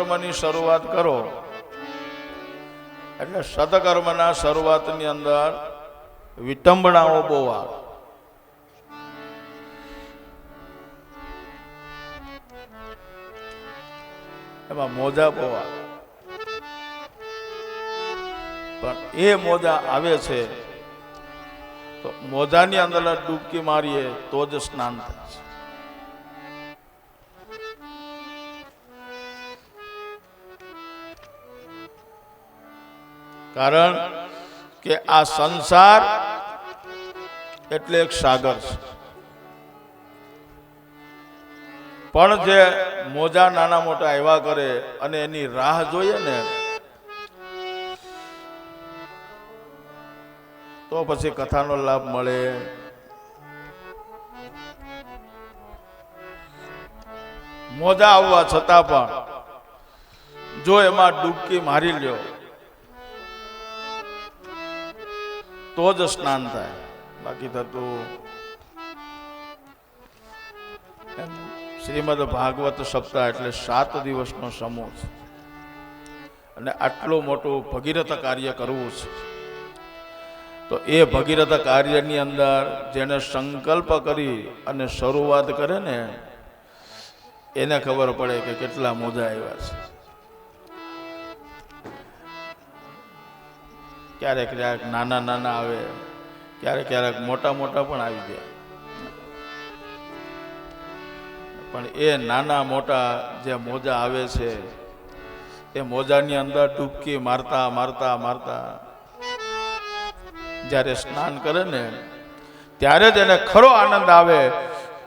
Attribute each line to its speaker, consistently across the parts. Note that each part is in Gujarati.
Speaker 1: કર્મની શરૂઆત કરો એટલે સદકર્મના શરૂઆતની અંદર વિટંબણાઓ બહુ આવે. એમાં મોજા બહુ આવે, પણ એ મોજા આવે છે તો મોજાની અંદર ડૂબકી મારીએ તો જ સ્નાન થાય છે. કારણ કે આ સંસાર એટલે એક સાગર છે, પણ જે મોજા નાના મોટા એવા કરે અને એની રાહ જોઈએ ને તો પછી કથાનો લાભ મળે. મોજા આવવા છતાં પણ જો એમાં ડૂબકી મારી લ્યો તો જ સ્નાન થાય, બાકી થતું. શ્રીમદ ભાગવત સપ્તાહ એટલે 7 દિવસનો સમૂહ છે અને આટલું મોટું ભગીરથ કાર્ય કરવું છે તો એ ભગીરથ કાર્યની અંદર જેને સંકલ્પ કરી અને શરૂઆત કરે ને એને ખબર પડે કે કેટલા મોજા આવ્યા છે. ક્યારેક ક્યારેક નાના નાના આવે, ક્યારેક ક્યારેક મોટા મોટા પણ આવી જાય, પણ એ નાના મોટા જે મોજા આવે છે એ મોજાની અંદર ડૂબકી મારતા મારતા મારતા જ્યારે સ્નાન કરે ને ત્યારે જ એને ખરો આનંદ આવે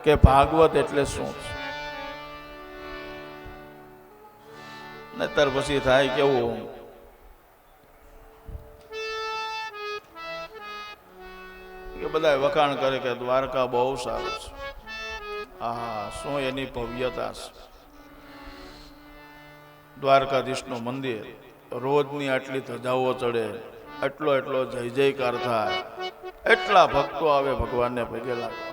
Speaker 1: કે ભાગવત એટલે શું છે. નહીતર પછી થાય કેવું, કે બધા વખાણ કરે કે દ્વારકા બહુ સારું છે, આહા શું એની ભવ્યતા છે. દ્વારકાધીશનું મંદિર રોજની આટલી ધજાઓ ચડે, એટલો એટલો જય જયકાર થાય, એટલા ભક્તો આવે ભગવાનને પગે લાગે.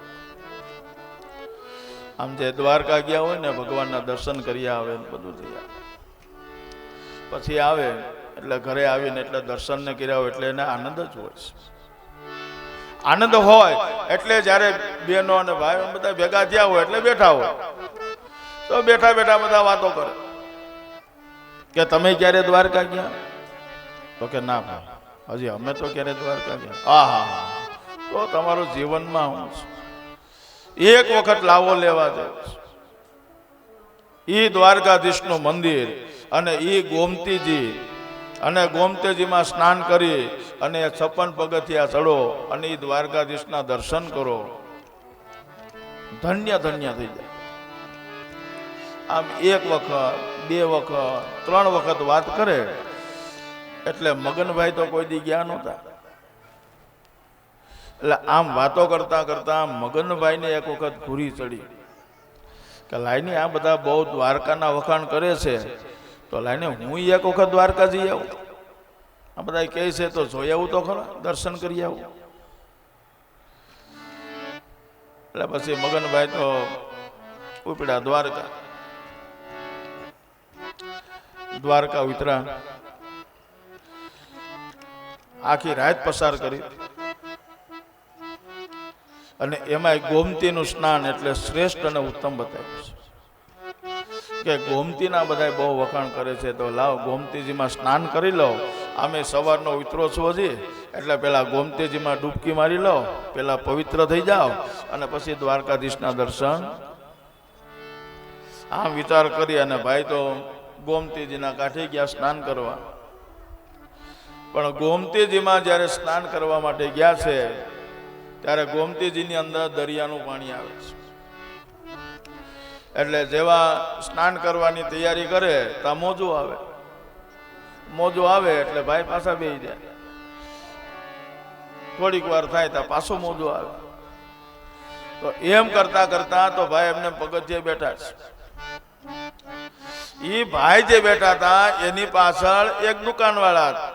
Speaker 1: આમ જે દ્વારકા ગયા હોય ને ભગવાનના દર્શન કરી આવે બધું થઈ આવે, પછી આવે એટલે ઘરે આવીને એટલે દર્શન ને કર્યા હોય એટલે એને આનંદ જ હોય છે. આનંદ હોય એટલે જયારે બહેનો અને ભાઈઓ બધા ભેગા થયા હોય એટલે બેઠા હોય તો બેઠા બેઠા બધા વાતો કરે કે તમે ક્યારે દ્વારકા ગયા? તો કે ના ભાઈ હજી અમે તો ક્યારે દ્વારકા ગયા. આહા, તો તમારું જીવનમાં હું એક વખત લાવો લેવા જાય. ઈ દ્વારકાધીશનું મંદિર અને ઈ ગોમતીજી, અને ગોમતીજીમાં સ્નાન કરી અને 56 પગથિયા ચડો અને ઈ દ્વારકાધીશના દર્શન કરો, ધન્ય ધન્ય થઈ જાય. આમ એક વખત, 2 વખત, 3 વખત વાત કરે એટલે મગનભાઈ તો કોઈ દી ગયા નહોતા. એટલે આમ વાતો કરતા કરતા મગનભાઈને એક વખત ભૂરી ચડી કે લાઈને આ બધા બહુ દ્વારકાના વખાણ કરે છે તો લાઈને હું એક વખત દ્વારકા જઈ આવું. આ બધા કહે છે તો જોઈ આવું તો ખરા, દર્શન કરી આવું. એટલે પછી મગનભાઈ તો ઉપડ્યા દ્વારકા. દ્વારકા ઉતરા, આખી રાત પસાર કરી અને એમાં ગોમતીનું સ્નાન એટલે શ્રેષ્ઠ અને ઉત્તમ બતાવ્યું છે કે ગોમતીના બધા બહુ વખાણ કરે છે તો લાવ ગોમતીજીમાં સ્નાન કરી લો. આમે સવારનો ઉતરો છો હજી એટલે પેલા ગોમતીજીમાં ડૂબકી મારી લો, પેલા પવિત્ર થઈ જાઓ અને પછી દ્વારકાધીશના દર્શન. આમ વિચાર કરી અને ભાઈ તો ગોમતીજીના કાંઠે ગયા સ્નાન કરવા. પણ ગોમતીજીમાં જ્યારે સ્નાન કરવા માટે ગયા છે ત્યારે ગોમતીજીની અંદર દરિયાનું પાણી આવે છે. એટલે જેવા સ્નાન કરવાની તૈયારી કરે ત્યાં મોજું આવે. મોજું આવે એટલે ભાઈ પાછા બેસી જાય. થોડીક વાર થાય ત્યાં પાછું મોજું આવે. તો એમ કરતા કરતા તો ભાઈ એમને પગથિયે બેઠા છે. ઈ ભાઈ જે બેઠા હતા એની પાછળ એક દુકાનવાળા હતા.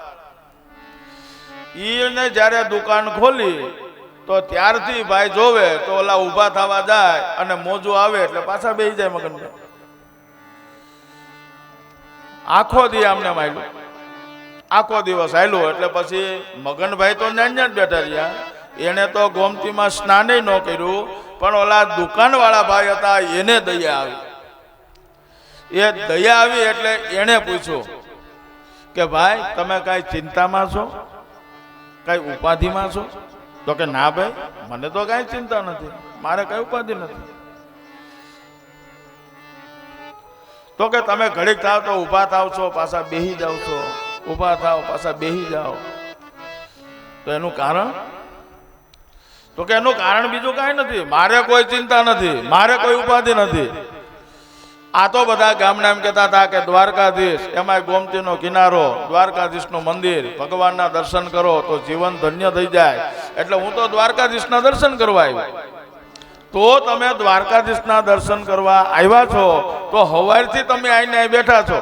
Speaker 1: ઈને જ્યારે દુકાન ખોલી તો ત્યારથી ભાઈ જોવે તો ઓલા ઊભા થવા જાય અને મોજું આવે એટલે પાછા બેસી જાય મગનભાઈ. આખો દી આમને માયલું, આખો દિવસ આયલું. એટલે પછી મગનભાઈ તો ન્યા જ બેઠા રહ્યા. એને તો ગોમતીમાં સ્નાને ન કર્યું, પણ ઓલા દુકાનવાળા ભાઈ હતા એને દયા આવી. એ દયા આવી એટલે એને પૂછ્યું કે ભાઈ તમે કાંઈ ચિંતામાં છો, કાંઈ ઉપાધિમાં છો? તો કે ના ભાઈ, મને તો કાંઈ ચિંતા નથી, મારે કઈ ઉપાધિ નથી. તો કે તમે ઘડીક થાવ તો ઊભા થાવ છો, પાછા બેહી જાવ છો, ઊભા થાવ પાછા બેહી જાઓ. તો એનું કારણ? તો કે એનું કારણ બીજું કાંઈ નથી, મારે કોઈ ચિંતા નથી, મારે કોઈ ઉપાધિ નથી. આ તો બધા ગામના એમ કહેતા હતા કે દ્વારકાધીશ, એમાં ગોમતીનો કિનારો, દ્વારકાધીશનું મંદિર, ભગવાનના દર્શન કરો તો જીવન ધન્ય થઈ જાય. એટલે હું તો દ્વારકાધીશના દર્શન કરવા આવ્યો. તો તમે દ્વારકાધીશના દર્શન કરવા આવ્યા છો તો હવારથી તમે આઈને બેઠા છો.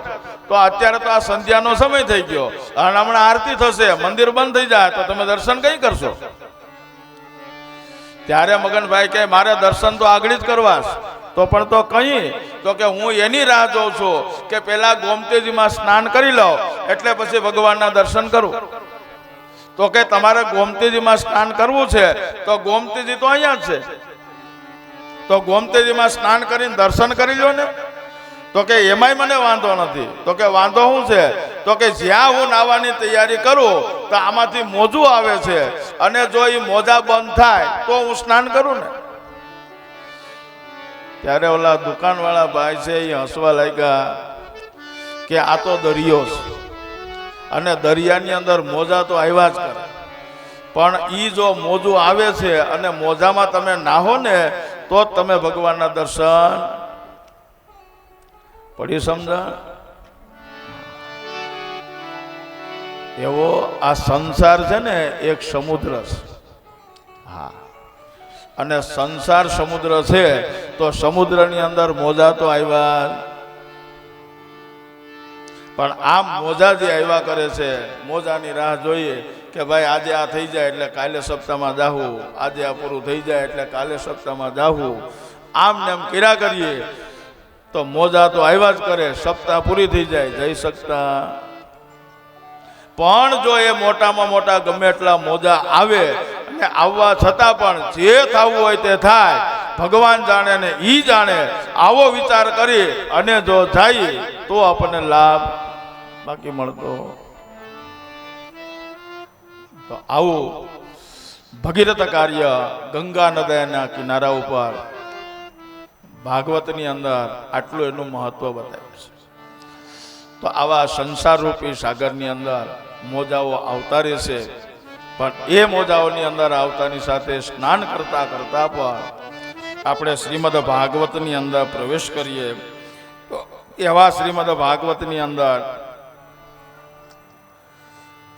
Speaker 1: તો અત્યારે તો આ સંધ્યાનો સમય થઈ ગયો અને હમણાં આરતી થશે, મંદિર બંધ થઈ જાય તો તમે દર્શન કઈ કરશો? ત્યારે મગનભાઈ કે મારે દર્શન તો આગળ જ કરવા. તો પણ તો કઈ? તો કે હું એની રાહ જોઉં છું કે પેલા ગોમતીજીમાં સ્નાન કરી લઉં એટલે પછી ભગવાનના દર્શન કરું. તો કે તમારે ગોમતીજીમાં સ્નાન કરવું છે તો ગોમતીજી તો અહીંયા જ છે, તો ગોમતીજીમાં સ્નાન કરીને દર્શન કરી લો ને. તો કે એમાંય મને વાંધો નથી. તો કે વાંધો શું છે? તો કે જ્યાં હું નાવાની તૈયારી કરું તો આમાંથી મોજું આવે છે અને જો એ મોજા બંધ થાય તો હું સ્નાન કરું ને. ત્યારે ઓલા દુકાનવાળા ભાઈ છે એ હસવા લાગ્યા કે આ તો દરિયો છે અને દરિયાની અંદર મોજા તો આવ્યા જ કરે, પણ ઈ જો મોજું આવે છે અને મોજામાં તમે નાહો ને તો જ તમે ભગવાનના દર્શન પડી. સમજા? એવો આ સંસાર છે ને એક સમુદ્ર છે. હા, અને સંસાર સમુદ્ર છે તો સમુદ્રની અંદર મોજા તો આવ્યા, પણ આમ મોજા જે આવ્યા કરે છે, મોજાની રાહ જોઈએ કે ભાઈ આજે આ થઈ જાય એટલે કાલે સપ્તાહમાં જાવું, આજે આ પૂરું થઈ જાય એટલે કાલે સપ્તાહમાં જાવું. આમ ને આમ કર્યા કરીએ તો મોજા તો આવ્યા જ કરે, સપ્તાહ પૂરી થઈ જાય, જઈ શકતા. પણ જો એ મોટામાં મોટા ગમે એટલા મોજા આવે અને આવવા છતાં પણ જે થવું હોય તે થાય, ભગવાન જાણે ને ઈ જાણે, આવો વિચાર કરી અને જો જાય તો આપણને લાભ, બાકી મળતો. તો આવું ભગીરથ કાર્ય ગંગા નદીના કિનારા ઉપર ભાગવતની અંદર આટલું એનું મહત્વ બતાવ્યું છે. તો આવા સંસાર રૂપી સાગરની અંદર મોજાઓ આવતા રહેશે, પણ એ મોજાઓની અંદર આવતાની સાથે સ્નાન કરતા કરતા પણ આપણે શ્રીમદ ભાગવતની અંદર પ્રવેશ કરીએ. તો એવા શ્રીમદ ભાગવતની અંદર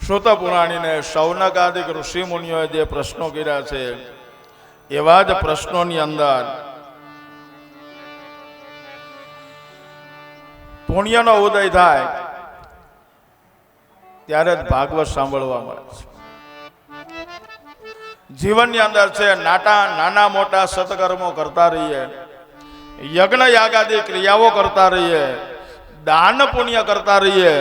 Speaker 1: શ્રુત પુરાણીને શૌનકાદિક ઋષિ મુનિઓએ જે પ્રશ્નો કર્યા છે એવા જ પ્રશ્નોની અંદર પુણ્યનો ઉદય થાય ત્યારે જ ભાગવત સાંભળવા મળે છે. જીવનની અંદર છે નાના મોટા સત્કર્મો કરતા રહીએ, યજ્ઞ યાગાદી ક્રિયાઓ કરતા રહીએ, દાન પુણ્ય કરતા રહીએ,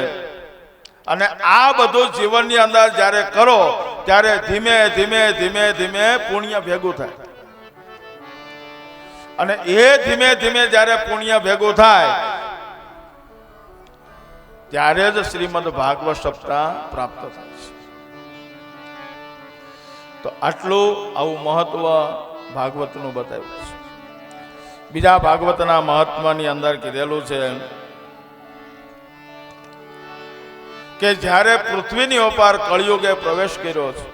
Speaker 1: અને આ બધું જીવનની અંદર જ્યારે કરો ત્યારે ધીમે ધીમે ધીમે ધીમે પુણ્ય ભેગું થાય. અને એ ધીમે ધીમે જ્યારે પુણ્ય ભેગું થાય ત્યારે જ શ્રીમદ ભાગવત સપ્તાહ પ્રાપ્ત થાય છે. તો આટલું આવું મહત્વ ભાગવતનું બતાવ્યું છે. બીજા ભાગવતના મહત્વની અંદર કીધેલું છે કે જ્યારે પૃથ્વીની ઉપર કળિયુગે પ્રવેશ કર્યો છે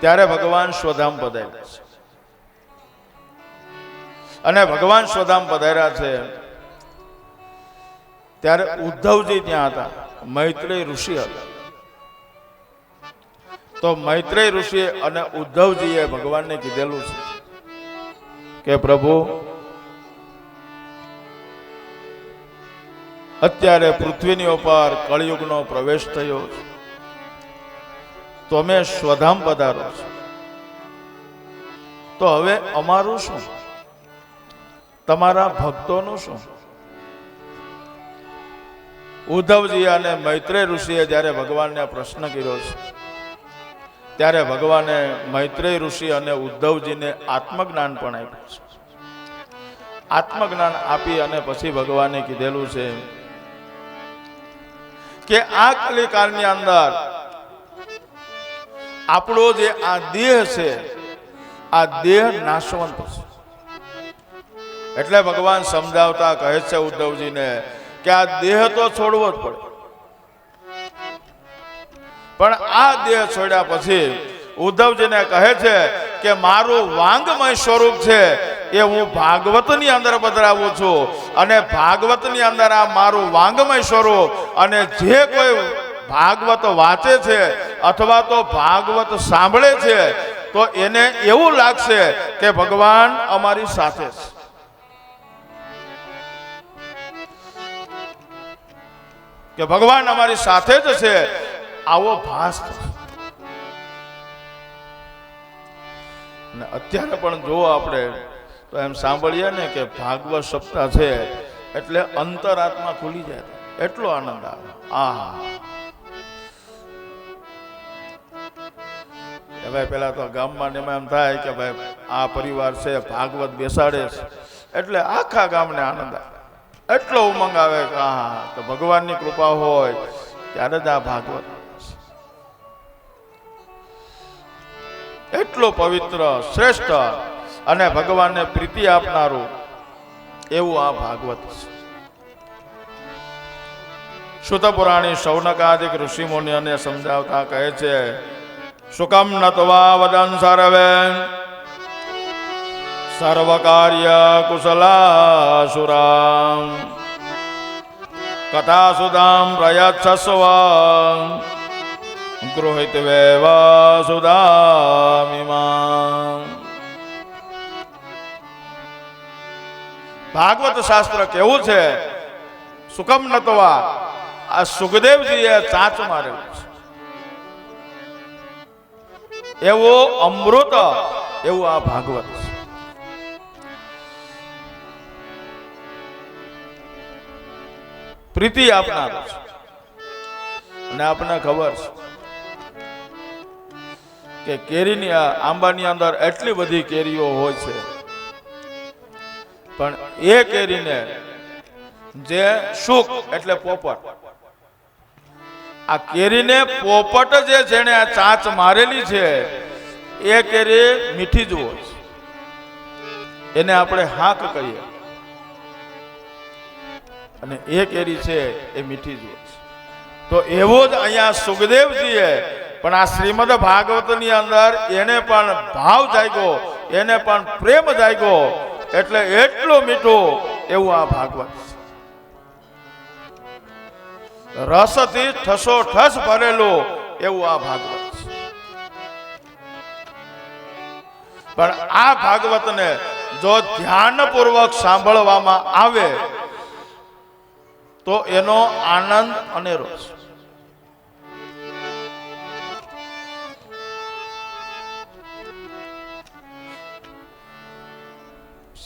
Speaker 1: ત્યારે ભગવાન સ્વધામ પધાર્યા છે. અને ભગવાન સ્વધામ પધાર્યા છે ત્યારે ઉદ્ધવજી ત્યાં હતા, મૈત્રેય ઋષિ હતા. તો મૈત્રેય ઋષિ અને ઉદ્ધવજીએ ભગવાનને કીધેલું છે કે પ્રભુ, અત્યારે પૃથ્વીની ઉપર કળિયુગનો પ્રવેશ થયો છે, તમે સ્વધામ પધારો છો, તો હવે અમારું શું, તમારા ભક્તોનું શું? ઉદ્ધવજી અને મૈત્રેય ઋષિએ જ્યારે ભગવાનને પ્રશ્ન કર્યો છે, ત્યારે ભગવાને મૈત્રેય ઋષિ અને ઉદ્ધવજીને આત્મજ્ઞાન પણ આપ્યું છે. આત્મજ્ઞાન આપી અને પછી ભગવાને કીધેલું છે કે આ કલિકાળની અંદર આપણો જે આ દેહ છે, આ દેહ નાશવંત છે. એટલે ભગવાન સમજાવતા કહે છે ઉદ્ધવજીને કે આ દેહ તો છોડવો જ પડે, પણ આ દેહ છોડ્યા પછી ઉદ્ધવજીને કહે છે કે મારું વાંગમય સ્વરૂપ છે એ હું ભાગવતની અંદર પધરાવું છું, અને ભાગવતની અંદર આ મારું વાંગમય સ્વરૂપ, અને જે કોઈ ભાગવત વાંચે છે અથવા તો ભાગવત સાંભળે છે તો એને એવું લાગશે કે ભગવાન અમારી સાથે છે. કે ભગવાન અમારી સાથે જ છે, આવો ભાસ થશે. અને અત્યારે પણ જો આપણે તો એમ સાંભળીએ ને કે ભાગવત સપ્તાહ છે એટલે અંતરાત્મા ખુલી જાય, એટલો આનંદ આવે. ભાઈ પેલા તો ગામમાં એમ થાય કે ભાઈ આ પરિવાર છે ભાગવત બેસાડે છે એટલે આખા ગામને આનંદ આવે, એટલો ઉમંગ આવે કે તો ભગવાનની કૃપા હોય ત્યારે જ આ ભાગવત એટલો પવિત્ર, શ્રેષ્ઠ અને ભગવાનને પ્રીતિ આપનારું એવું આ ભાગવત છે. સુત પુરાણી શૌનકાદિક ઋષિ મુનિઓને સમજાવતા કહે છે, સુકમ નત્વા વદન સર્વે સર્વ કાર્ય કુશલાસુરામ કથા સુદામ પ્રયચ્છસ્વ ગૃહિત વેવ સુદામિમામ. ભાગવત શાસ્ત્ર કેવું છે? સુકમ નત્વા, આ સુખદેવજીએ ચાંચ મારેલું છે. એવો અમૃત એવું આ ભાગવત છે. પ્રીતિ આપનાર છે. અને આપણને ખબર છે કે કેરીની આંબાની અંદર એટલી બધી કેરીઓ હોય છે, પણ એ કેરીને જે શુક એટલે પોપટ, આ કેરીને પોપટ જે જેને આ ચાંચ મારેલી છે એ કેરી મીઠી જ હોય છે, એને આપણે હાક કહીએ, અને એ કેરી છે એ મીઠી જ હોય છે. તો એવો જ અહીંયા સુખદેવજીએ પણ આ શ્રીમદ ભાગવતની અંદર એને પણ ભાવ જાગ્યો, એને પણ પ્રેમ જાગ્યો, એટલે એટલું મીઠું એવું આ ભાગવત છે. રસથી ઠસોઠસ ભરેલું એવું આ ભાગવત છે. પણ આ ભાગવતને જો ધ્યાનપૂર્વક સાંભળવામાં આવે તો એનો આનંદ અનેરો છે.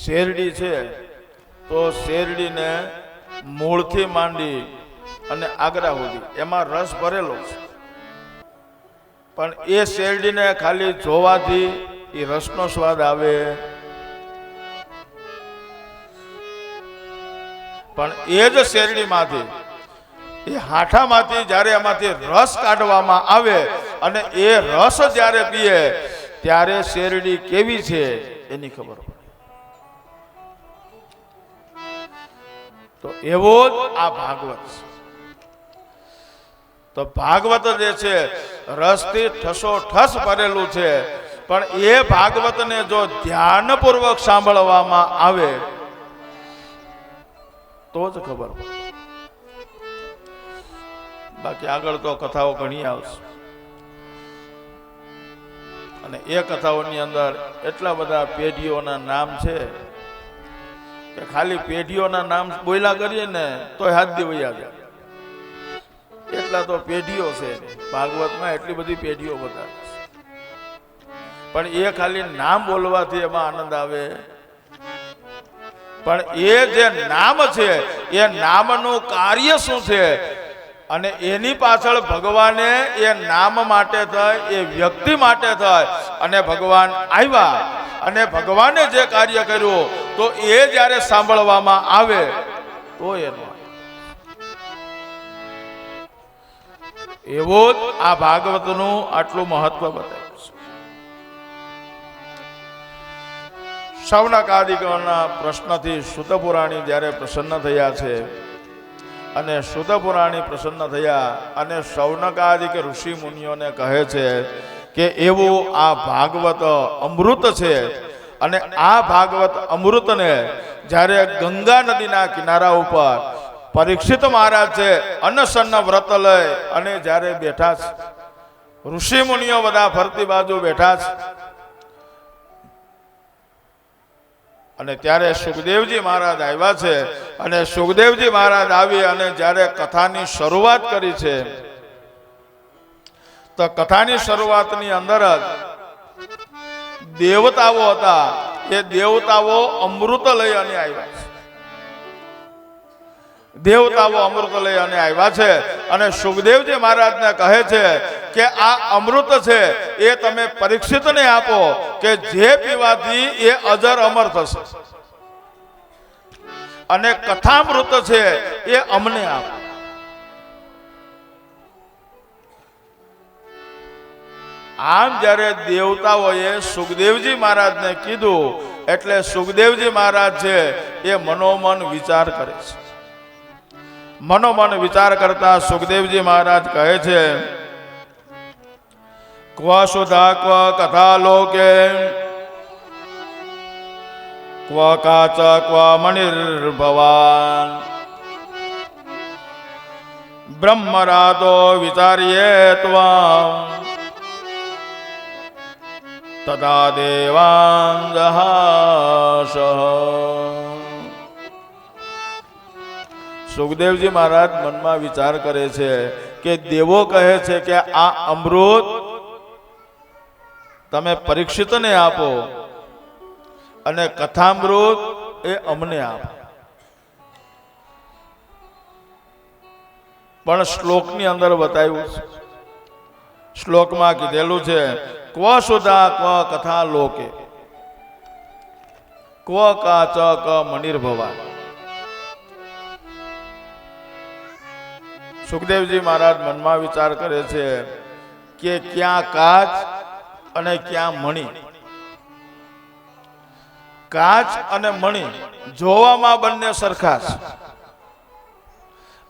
Speaker 1: શેરડી છે તો શેરડીને મૂળથી માંડી અને આગરા સુધી એમાં રસ ભરેલો છે, પણ એ શેરડીને ખાલી જોવાથી એ રસનો સ્વાદ આવે, પણ એ જ શેરડીમાંથી એ હાઠામાંથી જ્યારે એમાંથી રસ કાઢવામાં આવે અને એ રસ જ્યારે પીએ ત્યારે શેરડી કેવી છે એની ખબર પડે. તો એવો જ આ ભાગવત છે. તો ભાગવત જે છે રસથી ઠસોઠસ ભરેલું છે, પણ એ ભાગવતને જો ધ્યાનપૂર્વક સાંભળવામાં આવે તો જ ખબર પડે. બાકી આગળ તો કથાઓ ઘણી આવશે, અને એ કથાઓની અંદર એટલા બધા પેઢીઓના નામ છે કે ખાલી પેઢીઓના નામ બોલ્યા કરીએ ને તો હાથ દીવૈયા જાય. એટલા તો પેઢીઓ છે ભાગવતમાં, એટલી બધી પેઢીઓ બતાવે છે, પણ એ ખાલી નામ બોલવાથી એમાં આનંદ આવે. પણ એ જે નામ છે એ નામનું કાર્ય શું છે અને એની પાછળ ભગવાને એ નામ માટે થાય, એ વ્યક્તિ માટે થાય અને ભગવાન આવ્યા અને ભગવાને જે કાર્ય કર્યું તો એ જ્યારે સાંભળવામાં આવે તો એનો એવો જ આ ભાગવતનું આટલું મહત્વ બતાવ્યું છે. શૌનકાદિકોના પ્રશ્નથી સૂતપુરાણી જ્યારે પ્રસન્ન થયા છે અને સૂતપુરાણી પ્રસન્ન થયા અને શૌનકાદિક ઋષિ મુનિઓને કહે છે કે એવું આ ભાગવત અમૃત છે અને આ ભાગવત અમૃતને જ્યારે ગંગા નદીના કિનારા ઉપર પરીક્ષિત મહારાજ છે અન્નસન્ન વ્રત લઈ અને જ્યારે બેઠા છે, ઋષિ મુનિઓ બધા ફરતી બાજુ બેઠા છે અને ત્યારે સુખદેવજી મહારાજ આવ્યા છે અને સુખદેવજી મહારાજ આવી અને જ્યારે કથાની શરૂઆત કરી છે તો કથાની શરૂઆતની અંદર જ દેવતાઓ હતા, એ દેવતાઓ અમૃત લઈ અને આવ્યા છે. દેવતાઓ અમૃત લઈ અને આવ્યા છે અને સુખદેવજી મહારાજને કહે છે કે આ અમૃત છે એ તમે પરીક્ષિતને આપો કે જે પીવાથી એ અજર અમર થશે, અને કથામૃત છે એ અમને આપો. આમ જ્યારે દેવતાઓએ સુખદેવજી મહારાજને કીધું એટલે સુખદેવજી મહારાજ છે એ મનોમન વિચાર કરે છે. મનોમન વિચાર કરતા સુખદેવજી મહારાજ કહે છે ક્વ સુધા ક્વ કથા લોકે ક્વ કાચ ક્વ મણિર્ભવાન બ્રહ્મરાતો વિચાર્યે ત્વં તદા દેવાન જહાશ. સુખદેવજી મહારાજ મનમાં વિચાર કરે છે કે દેવો કહે છે કે આ અમૃત તમે પરીક્ષિતને આપો અને કથામૃત એ અમને આપો. પણ શ્લોકની અંદર બતાવ્યું છે, શ્લોકમાં કીધેલું છે ક્વ સુધા ક્વ કથા લોકે ક્વ કાચ ક મણિર્ભવા. સુખદેવજી મહારાજ મનમાં વિચાર કરે છે કે ક્યાં કાચ અને ક્યાં મણિ. કાચ અને મણિ જોવામાં બંને સરખા છે,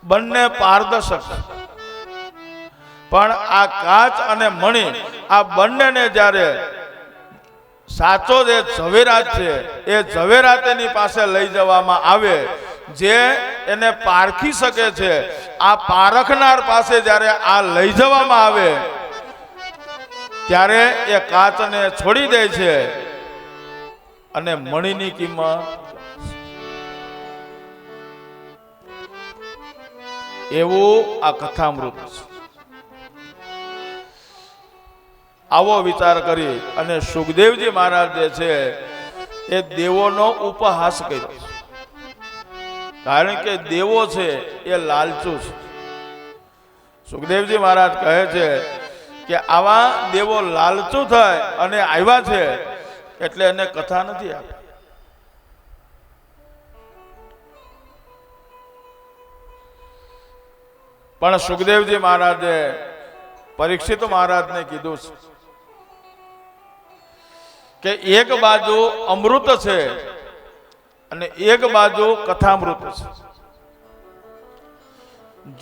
Speaker 1: બંને પારદર્શક, પણ આ કાચ અને મણિ આ બંનેને જ્યારે સાચો જે ઝવેરાત છે એ ઝવેરાત એની પાસે લઈ જવામાં આવે, જે એને પારખી શકે છે, આ પારખનાર પાસે જ્યારે આ લઈ જવામાં આવે ત્યારે એ કાચને છોડી દે છે અને મણિની કિંમત. એવું આ કથામૃત છે. આવો વિચાર કરી અને સુખદેવજી મહારાજ જે છે એ દેવોનો ઉપહાસ કર્યો, કારણ કે દેવો છે એ લાલચુ છે. સુખદેવજી મહારાજ કહે છે કે આવા દેવો લાલચુ થાય અને આવ્યા છે એટલે એને કથા નથી આપી. પણ સુખદેવજી મહારાજે પરીક્ષિત મહારાજને કીધું છે કે એક બાજુ અમૃત છે અને એક બાજુ કથામૃત છે.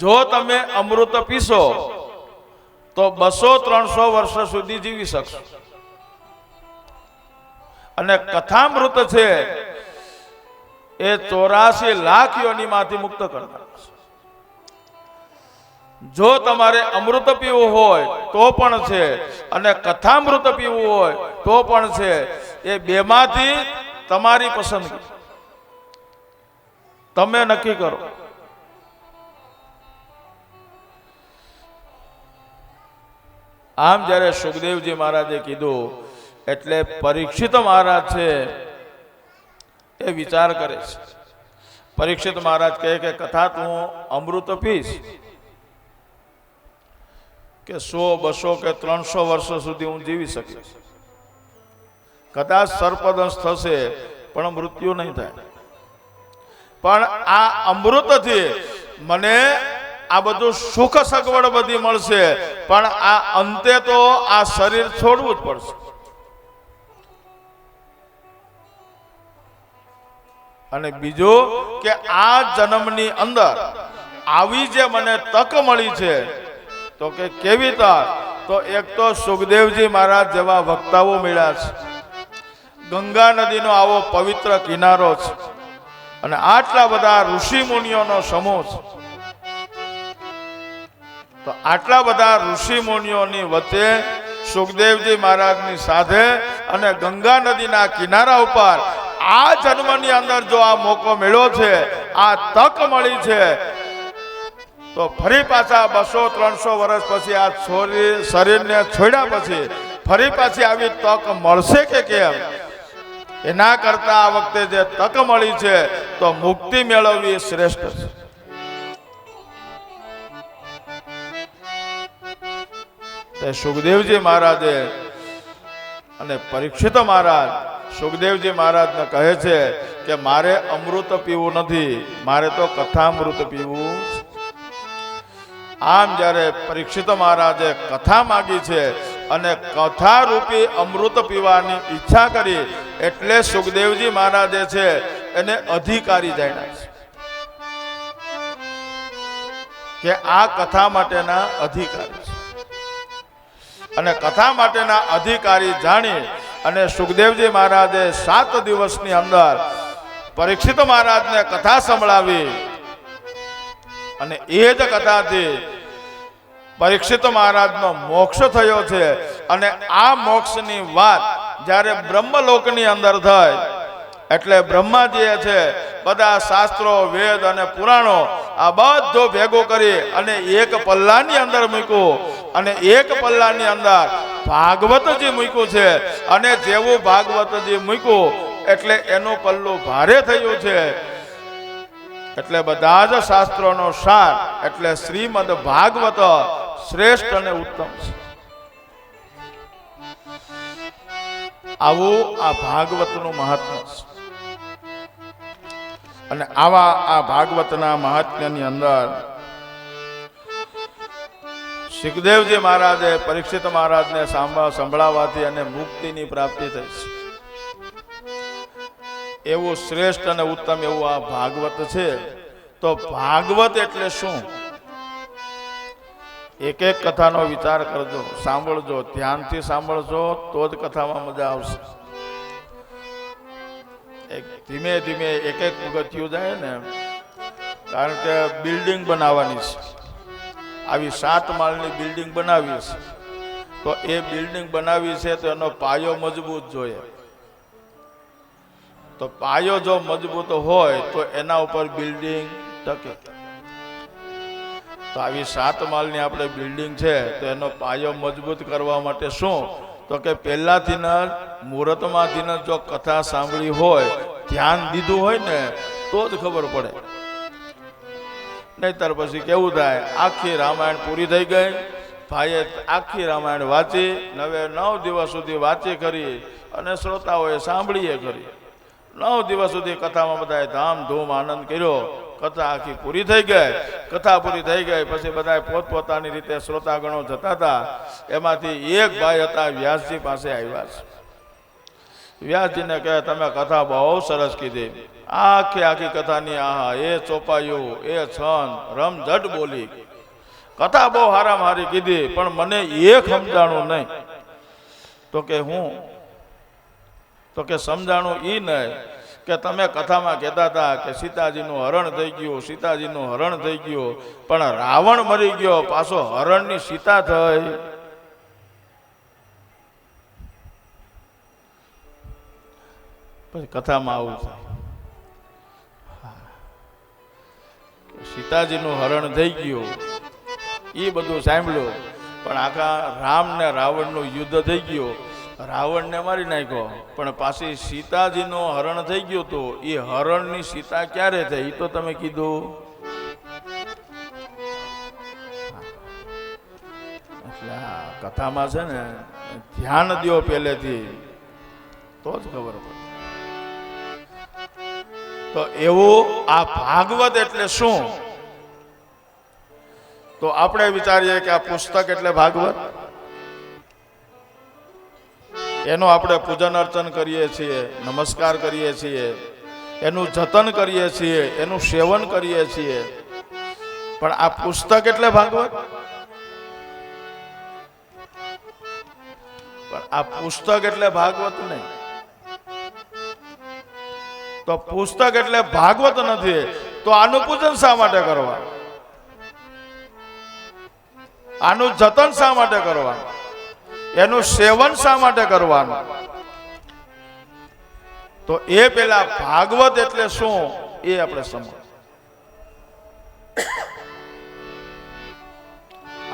Speaker 1: જો તમે અમૃત પીશો તો 200-300 વર્ષ સુધી જીવી શકશો, અને કથામૃત છે એ 84 લાખ યોનિમાંથી મુક્ત કરનાર છે. જો તમારે અમૃત પીવું હોય તો પણ છે અને કથામૃત પીવું હોય તો પણ છે. એ બેમાંથી તમારી પસંદગી, તમે નક્કી કરો. આમ જ્યારે સુખદેવજી મહારાજે કીધું એટલે પરીક્ષિત મહારાજ છે એ વિચાર કરે છે. પરીક્ષિત મહારાજ કહે કે કથા તું અમૃત પીશ કે 100, 200 કે 300 વર્ષો સુધી હું જીવી શકીશ. કદાચ સર્પદંશ થશે પણ મૃત્યુ નહીં થાય. પણ આ અમૃતથી મને આ બધું સુખ સગવડ બધી મળશે, પણ આ અંતે તો આ શરીર છોડવું જ પડશે. અને બીજું કે આ જન્મની અંદર આવી જે મને તક મળી છે, તો કે કેવી તક? તો એક તો સુખદેવજી મહારાજ જેવા વક્તાઓ મળ્યા છે, ગંગા નદીનો આવો પવિત્ર કિનારો છે, અને આટલા બધા ઋષિ મુનિઓનો સમૂહ છે. તો આટલા બધા ઋષિ મુનિઓની વચ્ચે સુખદેવજી મહારાજની સાથે અને ગંગા નદીના કિનારા ઉપર આ જન્મની અંદર જો આ મોકો મળ્યો છે, આ તક મળી છે, તો ફરી પાછા 200-300 વર્ષ પછી આ શરીરને છોડ્યા પછી ફરી પાછી આવી તક મળશે કે કેમ? એના કરતા આ વખતે જે તક મળી છે તો મુક્તિ મેળવવી શ્રેષ્ઠ છે. તે સુખદેવજી મહારાજે અને પરીક્ષિત મહારાજ સુખદેવજી મહારાજને કહે છે કે મારે અમૃત પીવું નથી, મારે તો કથામૃત પીવું. આમ જ્યારે પરીક્ષિત મહારાજે કથા માગી છે અને કથા રૂપી અમૃત પીવાની ઈચ્છા કરી, એટલે સુખદેવજી મહારાજે છે એને અધિકારી જાણ્યા છે કે આ કથા માટેના અધિકારી છે. અને કથા માટેના અધિકારી જાણી અને સુખદેવજી મહારાજે 7 દિવસની અંદર પરીક્ષિત મહારાજને કથા સંભળાવી, અને એ જ કથાથી પરીક્ષિત મહારાજનો મોક્ષ થયો છે. અને આ મોક્ષની વાત જ્યારે બ્રહ્મલોકની અંદર થઈ, એટલે બ્રહ્માજીએ છે બધા શાસ્ત્રો, વેદ અને પુરાણો આ બધું ભેગું કરી અને એક પલ્લાની અંદર મૂક્યું, અને એક પલ્લાની અંદર ભાગવતજી મૂક્યું છે. અને જેવું ભાગવતજી મૂક્યું એટલે એનું પલ્લું ભારે થયું છે. એટલે બધા જ શાસ્ત્રોનો સાર એટલે શ્રીમદ ભાગવત શ્રેષ્ઠ અને ઉત્તમ છે. આવું આ ભાગવતનું મહાત્મ્ય છે. અને આવા આ ભાગવતના મહાત્મ્યની અંદર સુખદેવજી મહારાજે પરીક્ષિત મહારાજને સંભળાવવાથી અને મુક્તિની પ્રાપ્તિ થઈ છે. એવું શ્રેષ્ઠ અને ઉત્તમ એવું આ ભાગવત છે. તો ભાગવત એટલે શું? એક એક કથાનો વિચાર કરજો, સાંભળજો, ધ્યાનથી સાંભળજો તો જ કથામાં મજા આવશે. ધીમે ધીમે એક એક પગથિયું જાય ને, કારણ કે બિલ્ડિંગ બનાવવાની છે, આવી 7 માળની બિલ્ડિંગ બનાવી છે. તો એ બિલ્ડિંગ બનાવી છે તો એનો પાયો મજબૂત જોઈએ. તો પાયો જો મજબૂત હોય તો એના ઉપર બિલ્ડિંગ ટકે. તો આવી 7 માળની આપણે બિલ્ડિંગ છે, તો એનો પાયો મજબૂત કરવા માટે શું? તો કે પહેલાથી મુહૂર્તમાંથી જો કથા સાંભળી હોય, ધ્યાન દીધું હોય ને, તો જ ખબર પડે. નહીતર પછી કેવું થાય, આખી રામાયણ પૂરી થઈ ગઈ, ભાઈએ આખી રામાયણ વાંચી, 9 દિવસ સુધી વાંચી કરી, અને શ્રોતાઓએ સાંભળીએ કરી. 9 દિવસ સુધી કથામાં બધાએ ધામધૂમ આનંદ કર્યો. કથા આખી પૂરી થઈ ગઈ. કથા પૂરી થઈ ગઈ પછી બધાએ પોતપોતાની રીતે શ્રોતાગણો જતા હતા. એમાંથી એક ભાઈ હતા, વ્યાસજી પાસે આવ્યા છે. વ્યાસજીને કહે, તમે કથા બહુ સરસ કીધી, આખી કથાની આહા, એ ચોપાયું, એ છંદ, રમઝટ બોલી, કથા બહુ હારામાં હારી કીધી, પણ મને એક સમજાણું નહીં. તો કે હું? તો કે સમજાણું ઈ નહીં કે તમે કથામાં કહેતા હતા કે સીતાજીનું હરણ થઈ ગયું, સીતાજીનું હરણ થઈ ગયું, પણ રાવણ મરી ગયો, પાછો હરણની સીતા થઈ. પછી કથામાં આવું થાય, સીતાજીનું હરણ થઈ ગયું, એ બધું સાંભળ્યું, પણ આખા રામ ને રાવણનું યુદ્ધ થઈ ગયું. રાવણને મારી નાખ્યો, પણ પાછી સીતાજીનો હરણ થઈ ગયું હતું. એ હરણની સીતા ક્યારે થઈ એ તો તમે કીધું. એટલે આ કથામાં છે ને ધ્યાન દ્યો પહેલેથી તો જ ખબર પડે. તો એવું આ ભાગવત એટલે શું? તો આપણે વિચારીએ કે આ પુસ્તક એટલે ભાગવત. એનું આપણે પૂજન અર્ચન કરીએ છીએ, નમસ્કાર કરીએ છીએ, એનું જતન કરીએ છીએ, એનું સેવન કરીએ છીએ, પણ આ પુસ્તક એટલે ભાગવત. પણ આ પુસ્તક એટલે ભાગવત નહીં. તો પુસ્તક એટલે ભાગવત નથી તો આનું પૂજન શા માટે કરવા? આનું જતન શા માટે કરવાનું? એનું સેવન શા માટે કરવાનું? તો એ પેલા ભાગવત એટલે શું એ આપણે સમજ.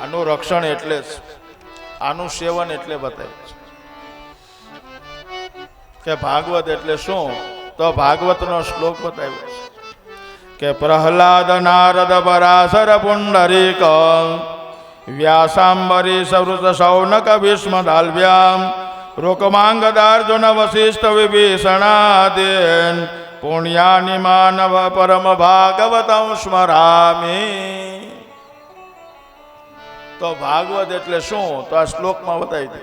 Speaker 1: આનું રક્ષણ એટલે જ, આનું સેવન એટલે બતાવ્યું કે ભાગવત એટલે શું. તો ભાગવતનો શ્લોક બતાવ્યો કે પ્રહલાદ નારદ પરાશર પુંડરીક વ્યાસાંબરી સવૃત સૌનક ભીષ્મદાલ્વ્યામ રોકમાંગદાર્જુન વસિષ્ઠ વિભીષણાદેન પુણ્યાની માનવ પરમ ભાગવતં સ્મરામી. તો ભાગવત એટલે શું? તો આ શ્લોકમાં બતાવી દે.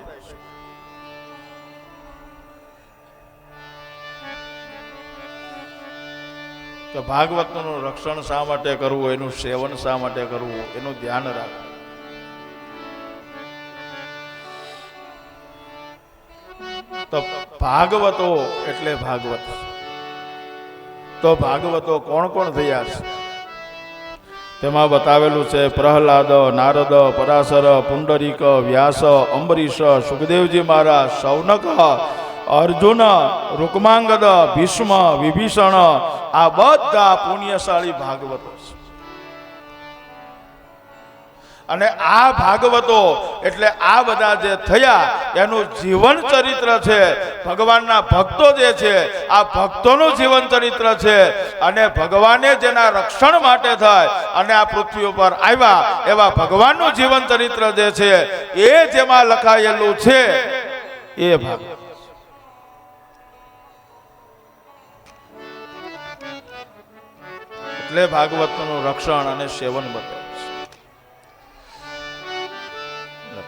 Speaker 1: કે ભાગવતનું રક્ષણ શા માટે કરવું, એનું સેવન શા માટે કરવું, એનું ધ્યાન રાખવું. તો ભાગવતો એટલે ભાગવત. તો ભાગવતો કોણ કોણ થયા છે તેમાં બતાવેલું છે. પ્રહલાદ, નારદ, પરાશર, પુંડરીક, વ્યાસ, અંબરીશ, સુખદેવજી મહારાજ, સૌનક, અર્જુન, રૂકમાંગદ, ભીષ્મ, વિભીષણ, આ બધા પુણ્યશાળી ભાગવતો છે. અને આ ભાગવતો એટલે આ બધા જે થયા એનું જીવન ચરિત્ર છે. ભગવાનના ભક્તો જે છે આ ભક્તોનું જીવન ચરિત્ર છે. અને ભગવાને જેના રક્ષણ માટે થાય અને આ પૃથ્વી ઉપર આવ્યા એવા ભગવાનનું જીવન ચરિત્ર જે છે એ જેમાં લખાયેલું છે એ ભાગવત. એટલે ભાગવતનું રક્ષણ અને સેવન બતાવે.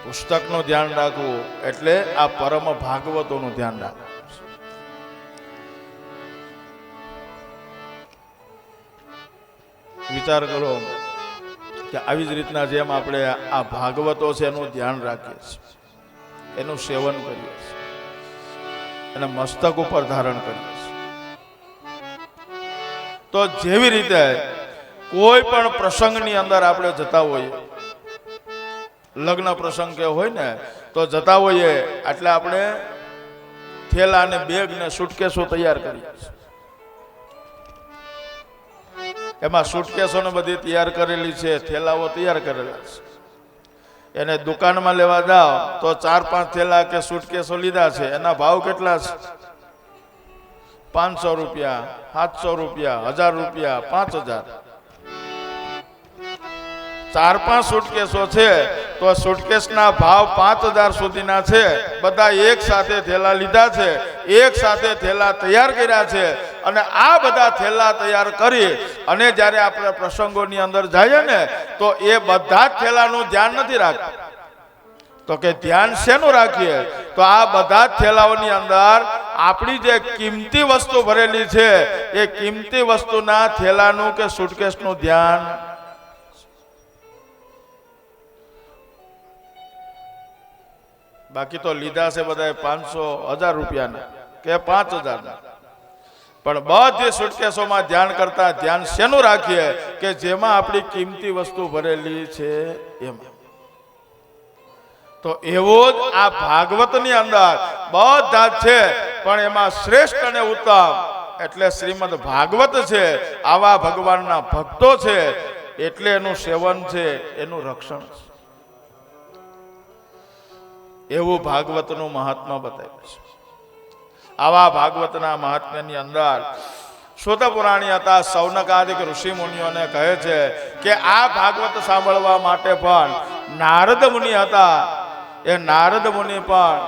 Speaker 1: પુસ્તકનું ધ્યાન રાખવું એટલે આ પરમ ભાગવતોનું ધ્યાન રાખવું. વિચાર કરો કે આવી જ રીતના જેમ આપણે આ ભાગવતો છે એનું ધ્યાન રાખીએ છીએ, એનું સેવન કરીએ છીએ, એને મસ્તક ઉપર ધારણ કરીએ છીએ, તો જેવી રીતે કોઈ પણ પ્રસંગની અંદર આપણે જતા હોઈએ, લગ્ન પ્રસંગ કે હોય ને તો જતા હોઈએ એટલે આપણે થેલા ને બેગ ને સુટકેસો તૈયાર કરીએ. એમાં સુટકેસો ને બધી તૈયાર કરેલી છે, થેલાઓ તૈયાર કરેલા છે. એને દુકાનમાં લેવા જાઓ તો 4-5 થેલા કે સુટકેસો લીધા છે, એના ભાવ કેટલા છે? 500 રૂપિયા, 700 રૂપિયા, 1000 રૂપિયા, 5000. 4-5 સુટકેસો છે તો સુટકેસના ભાવ 5000 સુધીના છે. બધા એક સાથે થેલા લીધા છે, એક સાથે થેલા તૈયાર કર્યા છે. અને આ બધા થેલા તૈયાર કરી અને જ્યારે આપણે પ્રસંગોની અંદર જઈએ ને તો એ બધા જ થેલાનું ધ્યાન નથી રાખતા. તો કે ધ્યાન શેનું રાખીએ? તો આ બધા જ થેલાઓની અંદર આપણી જે કિંમતી વસ્તુ ભરેલી છે એ કિંમતી વસ્તુના થેલાનું કે સુટકેસનું ધ્યાન. બાકી તો લીધા છે બધા 500-1000 રૂપિયાના કે 5000ના, પણ બધી સુટકેસોમાં ધ્યાન કરતા ધ્યાન શેનું રાખીએ? કે જેમાં આપણી કિંમતી વસ્તુ ભરેલી છે એમાં. તો એવો જ આ ભાગવતની અંદર બધા જ છે, પણ એમાં શ્રેષ્ઠ અને ઉત્તમ એટલે શ્રીમદ ભાગવત છે. આવા ભગવાનના ભક્તો છે એટલે એનું સેવન છે, એનું રક્ષણ છે. એવું ભાગવતનું મહાત્મા બતાવ્યું છે. આવા ભાગવતના મહાત્મ્યની અંદર શુદ્ધ પુરાણી હતા સૌનકાદિક ઋષિ મુનિઓને કહે છે કે આ ભાગવત સાંભળવા માટે પણ નારદ મુનિ હતા. એ નારદ મુનિ પણ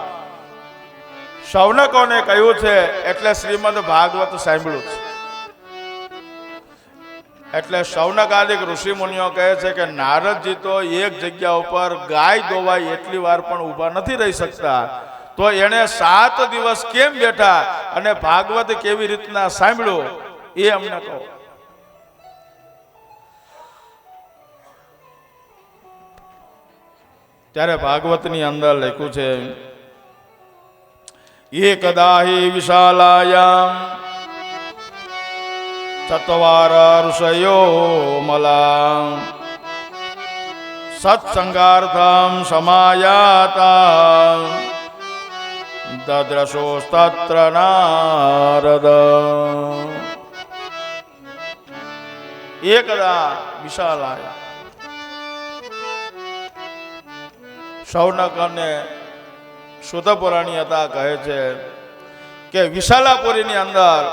Speaker 1: સૌનકોને કહ્યું છે એટલે શ્રીમદ ભાગવત સાંભળ્યું છે. એટલે સૌનકાદિક ઋષિ મુનિઓ કહે છે કે નારદજી તો એક જગ્યા ઉપર ગાય દોવાય એટલી વાર પણ ઊભા નથી રહી શકતા, તો એને 7 દિવસ કેમ બેઠા અને ભાગવત કેવી રીતના સાંભળ્યું એ અમને કહો. ત્યારે ભાગવતની અંદર લખ્યું છે એકદાહિ વિશાલાયામ ચત્વાર ઋષયો મલા સત્સંગાર્થમ સમાયાતા દદ્રશોસ્તત્ર નારદ. એકદા વિશાલાયા સૌનક અને શુદ્ધ પુરાણી હતા કહે છે કે વિશાલાપુરીની અંદર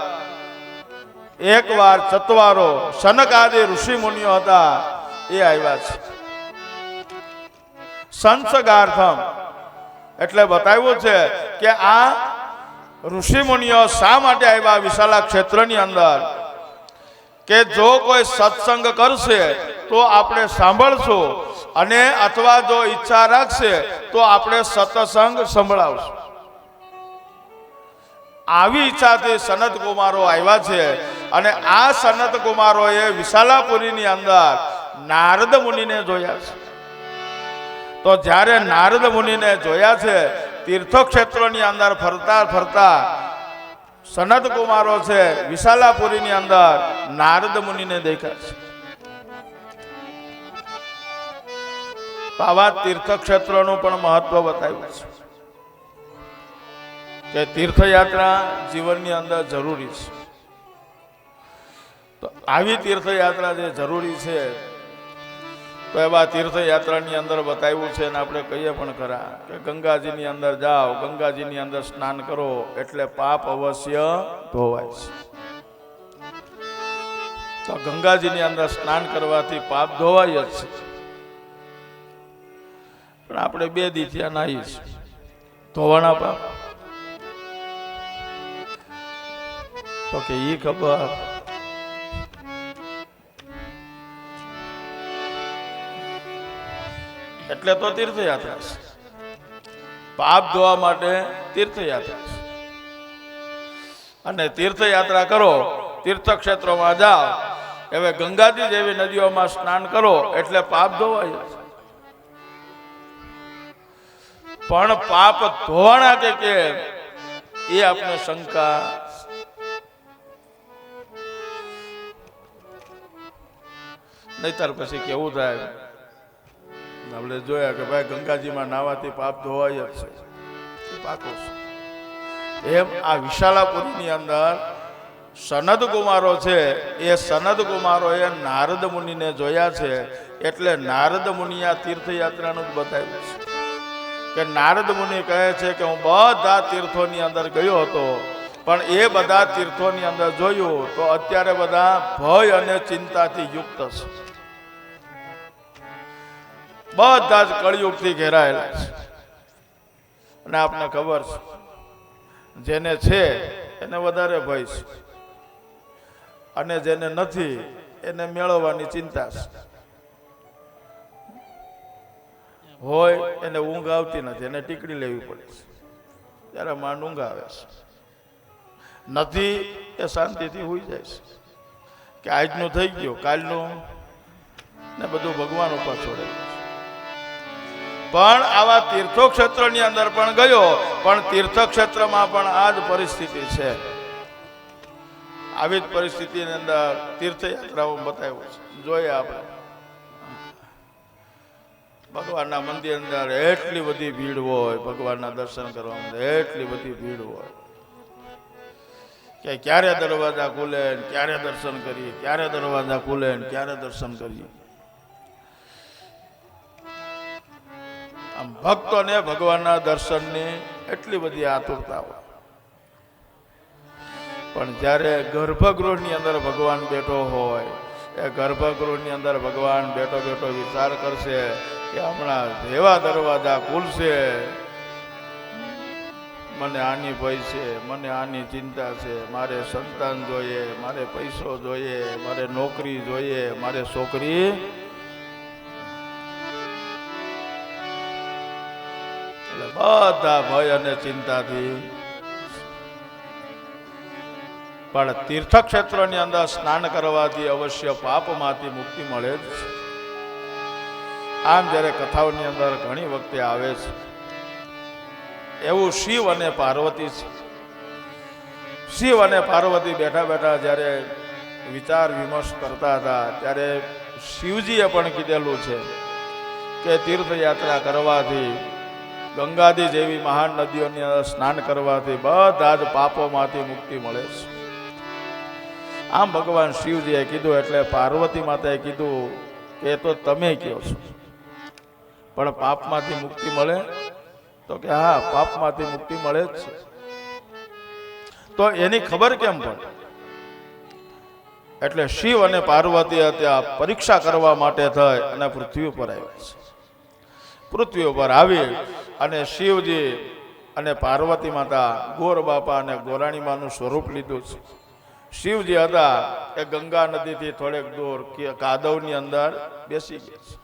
Speaker 1: એકવાર ચત્વારો સનકાદિ ઋષિ મુનિઓ હતા એ આવ્યા છે. સંસગાર્થમ એટલે બતાવ્યું છે કે આ ઋષિ મુનિઓ શા માટે આવ્યા વિશાલા ક્ષેત્રની અંદર કે જો કોઈ સત્સંગ કરશે તો આપણે સાંભળશું અને અથવા જો ઈચ્છા રાખશે તો આપણે સત્સંગ સંભળાવશું. આવી ઈચ્છાથી સનત કુમારો આવ્યા છે અને આ સનત કુમારોએ વિશાલાપુરીની અંદર નારદ મુનિને જોયા છે. તો જ્યારે નારદ મુનિને જોયા છે તીર્થક્ષેત્રોની અંદર ફરતા ફરતા સનત કુમારો છે વિશાલાપુરીની અંદર નારદ મુનિને દેખ્યા છે. આવા તીર્થક્ષેત્રોનું પણ મહત્વ બતાવ્યું છે કે તીર્થયાત્રા જીવનની અંદર જરૂરી છે. તો આવી તીર્થયાત્રા જે જરૂરી છે તો એવા તીર્થયાત્રાની અંદર બતાવ્યું છે અને આપણે કહીએ પણ ખરા કે ગંગાજીની અંદર જાઓ, ગંગાજીની અંદર સ્નાન કરો એટલે પાપ અવશ્ય ધોવાય છે. તો ગંગાજીની અંદર સ્નાન કરવાથી પાપ ધોવાય જ છે. પણ આપણે 2 દી થયા નાહી છે, ધોવાના પાપ. તો કે ઈ ખબર એટલે તો તીર્થયાત્રા છે. પાપ ધોવા માટે તીર્થયાત્રા છે. અને તીર્થયાત્રા કરો, તીર્થક્ષેત્રોમાં જાઓ, હવે ગંગાજી જેવી નદીઓમાં સ્નાન કરો એટલે પાપ ધોવાય છે. પણ પાપ ધોવાના કે કેમ એ આપણે શંકા નહીતર પછી કેવું થાય આપણે જોયા કે ભાઈ ગંગાજીમાં નાવાથી પાપ ધોવાય જ છે, પાકો છે. એમ આ વિશાલાપુરીની અંદર સનદ કુમારો છે એ સનદ કુમારોએ નારદ મુનિને જોયા છે એટલે નારદ મુનિ આ તીર્થયાત્રાનું જ બતાવ્યું છે કે નારદ મુનિ કહે છે કે હું બધા તીર્થોની અંદર ગયો હતો પણ એ બધા તીર્થોની અંદર જોયું તો અત્યારે બધા ભય અને ચિંતાથી યુક્ત છે. બધા જ કળિયુગથી ઘેરાયેલા છે. અને આપને ખબર છે જેને છે એને વધારે ભય છે અને જેને નથી એને મેળવવાની ચિંતા છે. હોય એને ઊંઘ આવતી નથી, એને ટીકડી લેવી પડે છે. ત્યારે માંડ ઊંઘ આવે છે. નથી એ શાંતિથી હોઈ જાય છે કે આજનું થઈ ગયું, કાલનું ને બધું ભગવાન ઉપર છોડે. પણ આવા તીર્થોક્ષેત્રની અંદર પણ ગયો પણ તીર્થક્ષેત્રમાં પણ આ જ પરિસ્થિતિ છે. આવી જ પરિસ્થિતિની અંદર તીર્થયાત્રાઓ બતાવ્યું છે. જોઈએ આપણે ભગવાનના મંદિર અંદર એટલી બધી ભીડ હોય, ભગવાનના દર્શન કરવા માટે એટલી બધી ભીડ હોય કે ક્યારે દરવાજા ખુલે, ક્યારે દર્શન કરીએ, ક્યારે દરવાજા ખુલે, ક્યારે દર્શન કરીએ. આ આમ ભક્તોને ભગવાનના દર્શનની એટલી બધી આતુરતા હોય, પણ જ્યારે ગર્ભગૃહની અંદર ભગવાન બેઠો હોય, એ ગર્ભગૃહની અંદર ભગવાન બેઠો બેઠો વિચાર કરશે કે હમણાં જેવા દરવાજા ખુલશે, મને આની ભય છે, મને આની ચિંતા છે, મારે સંતાન જોઈએ, મારે પૈસો જોઈએ, મારે નોકરી જોઈએ, મારે છોકરી, એટલે બધા ભય અને ચિંતાથી. પણ તીર્થક્ષેત્રોની અંદર સ્નાન કરવાથી અવશ્ય પાપમાંથી મુક્તિ મળે જ છે. આમ જ્યારે કથાઓની અંદર ઘણી વખતે આવે છે, એવું શિવ અને પાર્વતી છે. શિવ અને પાર્વતી બેઠા બેઠા જ્યારે વિચાર વિમર્શ કરતા હતા, ત્યારે શિવજીએ પણ કીધેલું છે કે તીર્થયાત્રા કરવાથી, ગંગાદી જેવી મહાન નદીઓની અંદર સ્નાન કરવાથી બધા જ પાપોમાંથી મુક્તિ મળે છે. આમ ભગવાન શિવજીએ કીધું એટલે પાર્વતી માતાએ કીધું કે એ તો તમે કહો છો, પણ પાપમાંથી મુક્તિ મળે? તો કે હા, પાપમાંથી મુક્તિ મળે જ છે. તો એની ખબર કેમ પડે? એટલે શિવ અને પાર્વતી ત્યાં પરીક્ષા કરવા માટે થઈ અને પૃથ્વી ઉપર આવ્યા છે. પૃથ્વી ઉપર આવી અને શિવજી અને પાર્વતી માતા ગોર બાપા અને ગોરાણી માનું સ્વરૂપ લીધું છે. શિવજી હતા એ ગંગા નદીથી થોડેક દૂર કાદવની અંદર બેસી ગયા છે,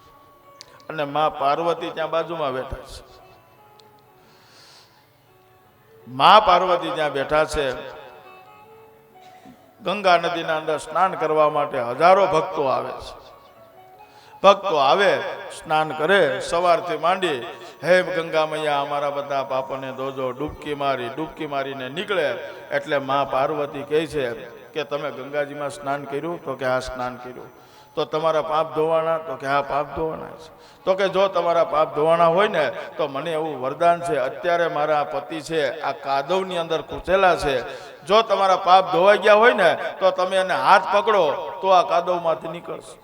Speaker 1: અને મા પાર્વતી ત્યાં બાજુમાં બેઠા છે. મા પાર્વતી ત્યાં બેઠા છે. ગંગા નદીના અંદર સ્નાન કરવા માટે હજારો ભક્તો આવે છે. ભક્તો આવે, સ્નાન કરે, સવારથી માંડી હે ગંગા મૈયા અમારા બધા પાપોને ધોજો, ડૂબકી મારીને નીકળે. એટલે મા પાર્વતી કહે છે કે તમે ગંગાજીમાં સ્નાન કર્યું? તો કે હા, સ્નાન કર્યું. તો તમારા પાપ ધોવાના? તો કે હા, પાપ ધોવાના છે. તો કે જો તમારા પાપ ધોવાના હોય ને તો મને એવું વરદાન છે, અત્યારે મારા પતિ છે આ કાદવની અંદર કૂચેલા છે, જો તમારા પાપ ધોવાઈ ગયા હોય ને તો તમે એને હાથ પકડો તો આ કાદવમાંથી નીકળશે,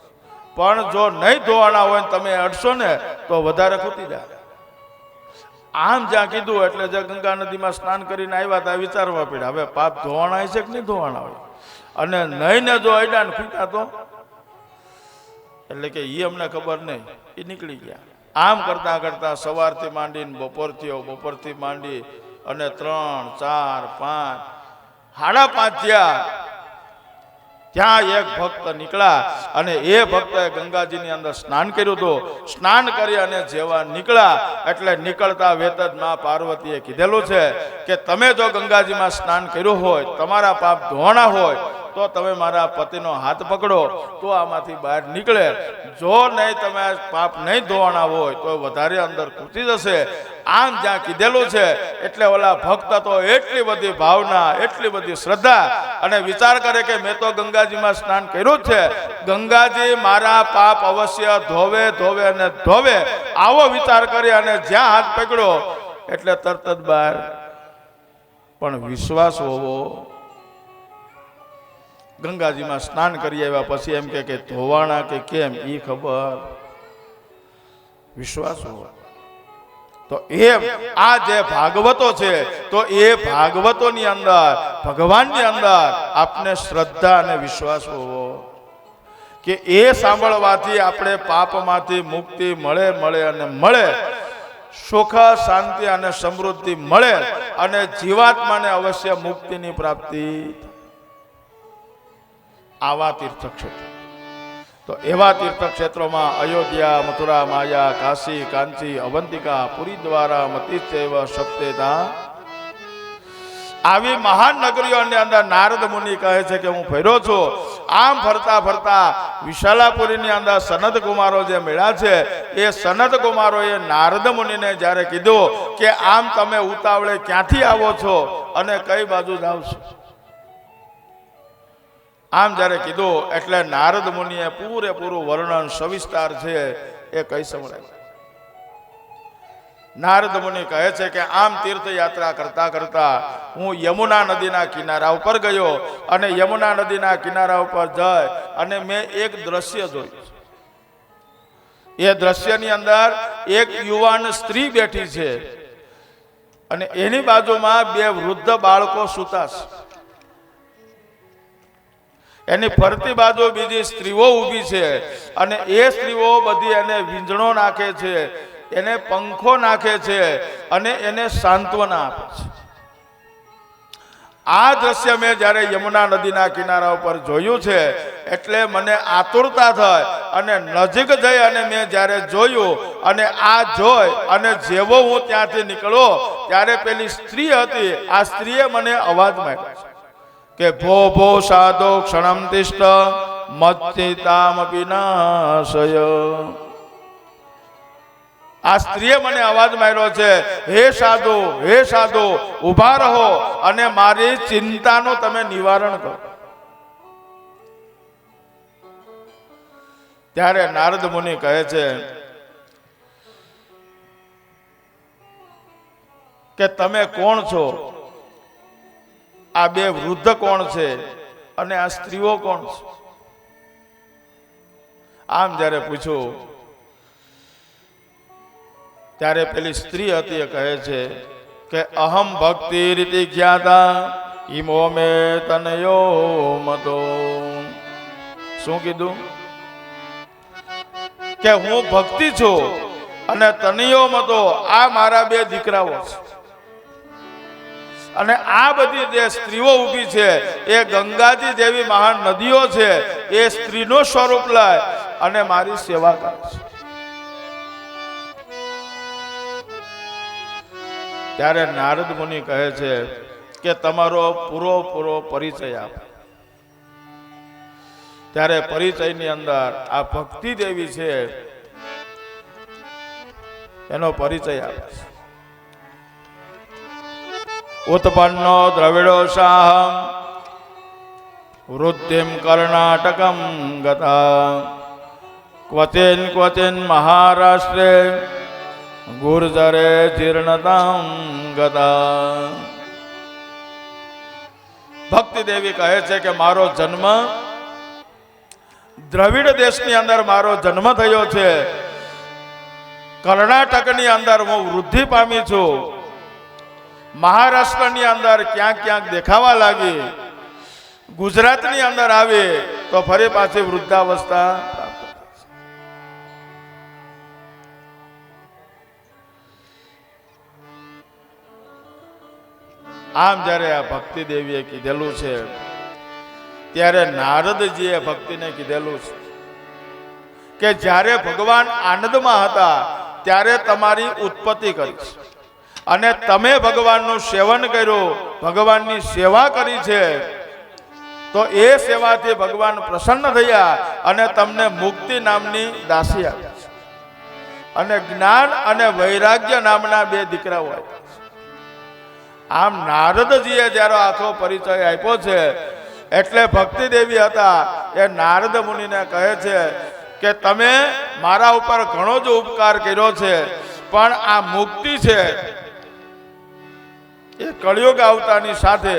Speaker 1: પણ જો નહીં ધોવાના હોય ને તમે અડશો ને તો વધારે ખૂટી જાય. આમ જ્યાં કીધું એટલે જે ગંગા નદીમાં સ્નાન કરીને આવ્યા હતા વિચારવા પડ્યા, હવે પાપ ધોવાના છે કે નહીં ધોવાના હોય, અને નહીં ને જો અડ્યા ને ખૂટ્યા તો, એટલે કે એ અમને ખબર નહીં, એ નીકળી ગયા. આમ કરતા કરતા સવારથી માંડીને બપોર થયો, બપોરથી માંડી અને 3, 4, 5, 5:30 થયા. ત્યાં એક ભક્ત નીકળ્યા અને એ ભક્તએ ગંગાજીની અંદર સ્નાન કર્યું હતું. સ્નાન કરી અને જેવા નીકળ્યા એટલે નીકળતા વેત જ મા પાર્વતીએ કીધેલું છે કે તમે જો ગંગાજીમાં સ્નાન કર્યું હોય, તમારા પાપ ધોવાના હોય તો તમે મારા પતિનો હાથ પકડો તો આમાંથી બહાર નીકળે, જો નહીં તમે પાપ નહીં ધોવાના હોય તો વધારે અંદર ઘૂસી જશે. આમ જ્યાં કીધેલું છે એટલે ઓલા ભક્ત તો એટલી બધી ભાવના, એટલી બધી શ્રદ્ધા અને વિચાર કરે કે મેં તો ગંગાજીમાં સ્નાન કર્યું છે, ગંગાજી મારા પાપ અવશ્ય ધોવે ધોવે અને ધોવે, આવો વિચાર કરી અને જ્યાં હાથ પકડ્યો એટલે તરત જ બહાર. પણ વિશ્વાસ હોવો. ગંગાજીમાં સ્નાન કરી આવ્યા પછી એમ કે ધોવાણા કે કેમ એ ખબર, વિશ્વાસ હોવો. તો એમ આ જે ભાગવતો છે તો એ ભાગવતોની અંદર ભગવાનની અંદર આપને શ્રદ્ધા અને વિશ્વાસ હોવો કે એ સાંભળવાથી આપણે પાપમાંથી મુક્તિ મળે, સુખ, શાંતિ અને સમૃદ્ધિ મળે અને જીવાત્માને અવશ્ય મુક્તિની પ્રાપ્તિ. આવા તીર્થક્ષેત્રો, તો એવા તીર્થક્ષેત્રોમાં અયોધ્યા, મથુરા, માયા, કાશી, કાંચી, અવંતિકા, પુરી, દ્વારા, મતિચૈવ, સપ્તેતા, આવી મહાન નગરીઓની અંદર નારદ મુનિ કહે છે કે હું ફર્યો છું. આમ ફરતા ફરતા વિશાલાપુરીની અંદર સનત કુમારો જે મળ્યા છે, એ સનત કુમારોએ નારદ મુનિને જ્યારે કીધું કે આમ તમે ઉતાવળે ક્યાંથી આવો છો અને કઈ બાજુ જાવ છો, આમ જ્યારે કીધું એટલે નારદ મુનિએ પૂરેપૂરું વર્ણન સવિસ્તાર છે એ કહી સંભળાય. નારદ મુનિ કહે છે કે આમ તીર્થયાત્રા કરતા કરતા હું યમુના નદીના કિનારા ઉપર ગયો અને યમુના નદીના કિનારા ઉપર જઈ અને મેં એક દ્રશ્ય જોયું. એ દ્રશ્યની અંદર એક યુવાન સ્ત્રી બેઠી છે અને એની બાજુમાં બે વૃદ્ધ બાળકો સૂતા છે. એની ફરતી બાજુ બીજી સ્ત્રીઓ ઊભી છે અને એ સ્ત્રીઓ બધી એને વીંજણો નાખે છે, એને પંખો નાખે છે અને એને સાંત્વના આપે છે. આ દ્રશ્ય મેં જ્યારે યમુના નદીના કિનારા ઉપર જોયું છે એટલે મને આતુરતા થઈ અને નજીક જઈ અને મેં જ્યારે જોયું અને આ જોઈ અને જેવો હું ત્યાંથી નીકળ્યો ત્યારે પેલી સ્ત્રી હતી, આ સ્ત્રીએ મને અવાજ માર્યો કે ભો ભો સાધો ક્ષણમ તિષ્ઠ મચ્ચિતામપી નાશય. આ સ્ત્રીએ મને અવાજ માર્યો છે, હે સાધુ, હે સાધુ, ઊભા રહો અને મારી ચિંતાનું તમે નિવારણ કરો. ત્યારે નારદ મુનિ કહે છે કે તમે કોણ છો? આ બે વૃદ્ધ કોણ છે અને આ સ્ત્રીઓ કોણ છે? આમ જ્યારે પૂછ્યું ત્યારે પેલી સ્ત્રી હતી એ કહે છે કે અહમ ભક્તિ રીતિ જ્ઞાતા ઈમો મે તનયો મતો. શું કીધું? કે હું ભક્તિ છું અને તનયો મતો આ મારા બે દીકરાઓ છે. અને આ બધી જે સ્ત્રીઓ ઊભી છે એ ગંગાજી જેવી મહાન નદીઓ છે, એ સ્ત્રીનું સ્વરૂપ લાય અને મારી સેવા કરે છે. ત્યારે નારદ મુનિ કહે છે કે તમારો પૂરો પરિચય આપો. ત્યારે પરિચયની અંદર આ ભક્તિ દેવી છે એનો પરિચય આપે છે. ઉત્પન્નો દ્રવિડો શાહમ વૃદ્ધિમ કર્ણાટકમ ગતા ક્વચિન ક્વચિન મહારાષ્ટ્રે ગુર્જરે જીર્ણતામ ગતા. ભક્તિ દેવી કહે છે કે મારો જન્મ દ્રવિડ દેશની અંદર મારો જન્મ થયો છે. કર્ણાટકની અંદર હું વૃદ્ધિ પામી છું. મહારાષ્ટ્રની અંદર ક્યાંક ક્યાંક દેખાવા લાગી. ગુજરાતની અંદર આવી તો ફરી પાછી વૃદ્ધાવસ્થા. આમ જ્યારે આ ભક્તિ દેવીએ કીધેલું છે ત્યારે નારદજીએ ભક્તિને કીધેલું છે કે જ્યારે ભગવાન આનંદમાં હતા ત્યારે તમારી ઉત્પત્તિ કરી છે અને તમે ભગવાનનું સેવન કર્યું, ભગવાનની સેવા કરી છે, તો એ સેવાથી ભગવાન પ્રસન્ન થયા અને તમને મુક્તિ નામની દાસી આપી છે અને જ્ઞાન અને વૈરાગ્ય નામના બે દીકરાઓ આપ્યા. આમ નારદજીએ જ્યારે આખો પરિચય આપ્યો છે એટલે ભક્તિ દેવી હતા એ નારદ મુનિને કહે છે કે તમે મારા ઉપર ઘણો જ ઉપકાર કર્યો છે, પણ આ મુક્તિ છે એ કળિયુગ આવતાની સાથે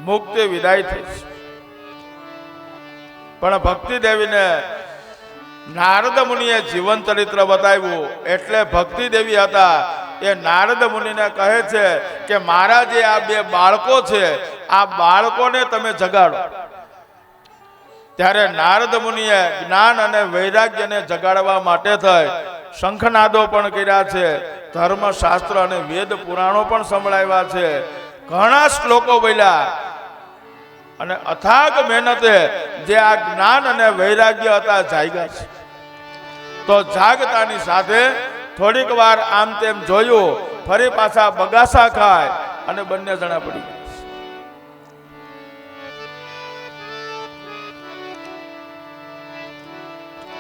Speaker 1: મુક્તિ વિદાય થઈ છે. પણ ભક્તિ દેવીને નારદ મુનિએ જીવન ચરિત્ર બતાવ્યું એટલે ભક્તિ દેવી હતા એ નારદ મુનિને કહે છે કે મારા જે આ બે બાળકો છે આ બાળકોને તમે જગાડો. ત્યારે નારદ મુનિએ જ્ઞાન અને વૈરાગ્યને જગાડવા માટે થઈ શંખનાદો પણ કર્યા છે, ધર્મશાસ્ત્ર અને વેદ પુરાણો પણ સંભળાવ્યા છે, ઘણા શ્લોકો બોલ્યા અને અથાગ મહેનતે જે આ જ્ઞાન અને વૈરાગ્ય હતા જાગ્યા છે. તો જાગતાની સાથે થોડીક વાર આમ તેમ જોયું, ફરી પાછા બગાસા ખાય અને બંને જણા પડી ગયા.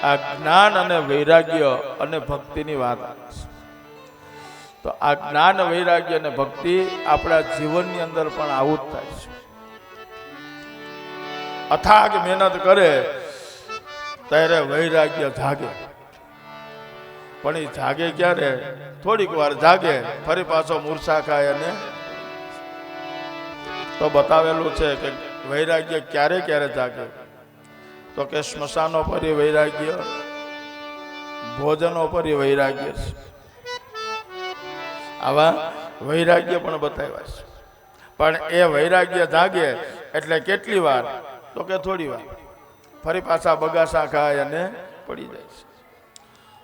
Speaker 1: આ જ્ઞાન અને વૈરાગ્ય અને ભક્તિની વાત આવે છે. તો આ જ્ઞાન વૈરાગ્ય અને ભક્તિ આપણા જીવનની અંદર પણ આવું જ થાય છે. અથાગ મહેનત કરે ત્યારે વૈરાગ્ય જાગે, પણ એ જાગે ક્યારે? થોડીક વાર જાગે, ફરી પાછો મૂર્છા ખાય. અને તો બતાવેલું છે કે વૈરાગ્ય ક્યારે ક્યારે જાગે? તો કે સ્મશાનો પરી વૈરાગ્ય, ભોજનો પર વૈરાગ્ય છે. આવા વૈરાગ્ય પણ બતાવ્યા છે. પણ એ વૈરાગ્ય જાગે એટલે કેટલી વાર? તો કે થોડી વાર, ફરી પાછા બગાસા ખાય અને પડી જાય છે.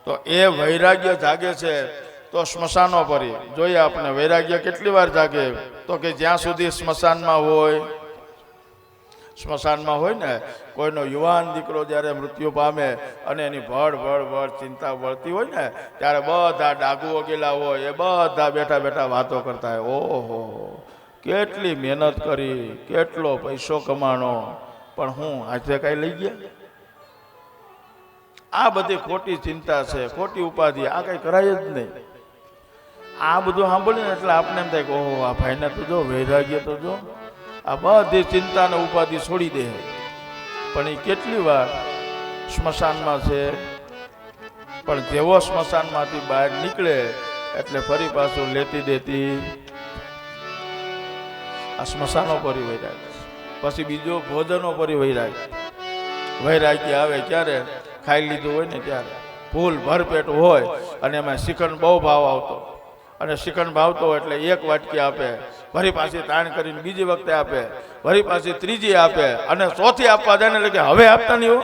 Speaker 1: તો એ વૈરાગ્ય જાગે છે તો સ્મશાનો પરી જોઈએ આપણે વૈરાગ્ય કેટલી વાર જાગે? તો કે જ્યાં સુધી સ્મશાનમાં હોય ને, કોઈનો યુવાન દીકરો જ્યારે મૃત્યુ પામે અને એની ભળ ચિંતા વળતી હોય ને, ત્યારે બધા ડાગુઓ ગયેલા હોય, એ બધા બેઠા બેઠા વાતો કરતા હોય, ઓહો કેટલી મહેનત કરી, કેટલો પૈસો કમાણો, પણ હું આજે કઈ લઈ ગયા? આ બધી ખોટી ચિંતા છે, ખોટી ઉપાધિ, આ કઈ કરાય જ નહીં. આ બધું સાંભળીને એટલે આપણે એમ થાય કે ઓહો આ ભાઈને તો જો વૈરાગ્ય તો જો, આ બધી ચિંતા ને ઉપાધિ છોડી દે. પણ એ કેટલી વાર સ્મશાનમાં છે, પણ જેવો સ્મશાનમાંથી બહાર નીકળે એટલે ફરી પાછું લેતી દેતી આ સ્મશાનો પરી વૈરાગ્ય. પછી બીજો ભોજનો પરી વૈરાગ્ય આવે ક્યારે? ખાઈ લીધું હોય ને ત્યારે, ફૂલ ભરપેટ હોય અને એમાં શ્રીખંડ બહુ ભાવ આવતો, અને શ્રીખંડ ભાવતો એટલે એક વાટકી આપે, ફરી પાછી તાણ કરીને બીજી વખતે આપે, ફરી પાછી ત્રીજી આપે, અને ચોથી આપવા જાય ને એટલે કે હવે આપતા નહીં હો,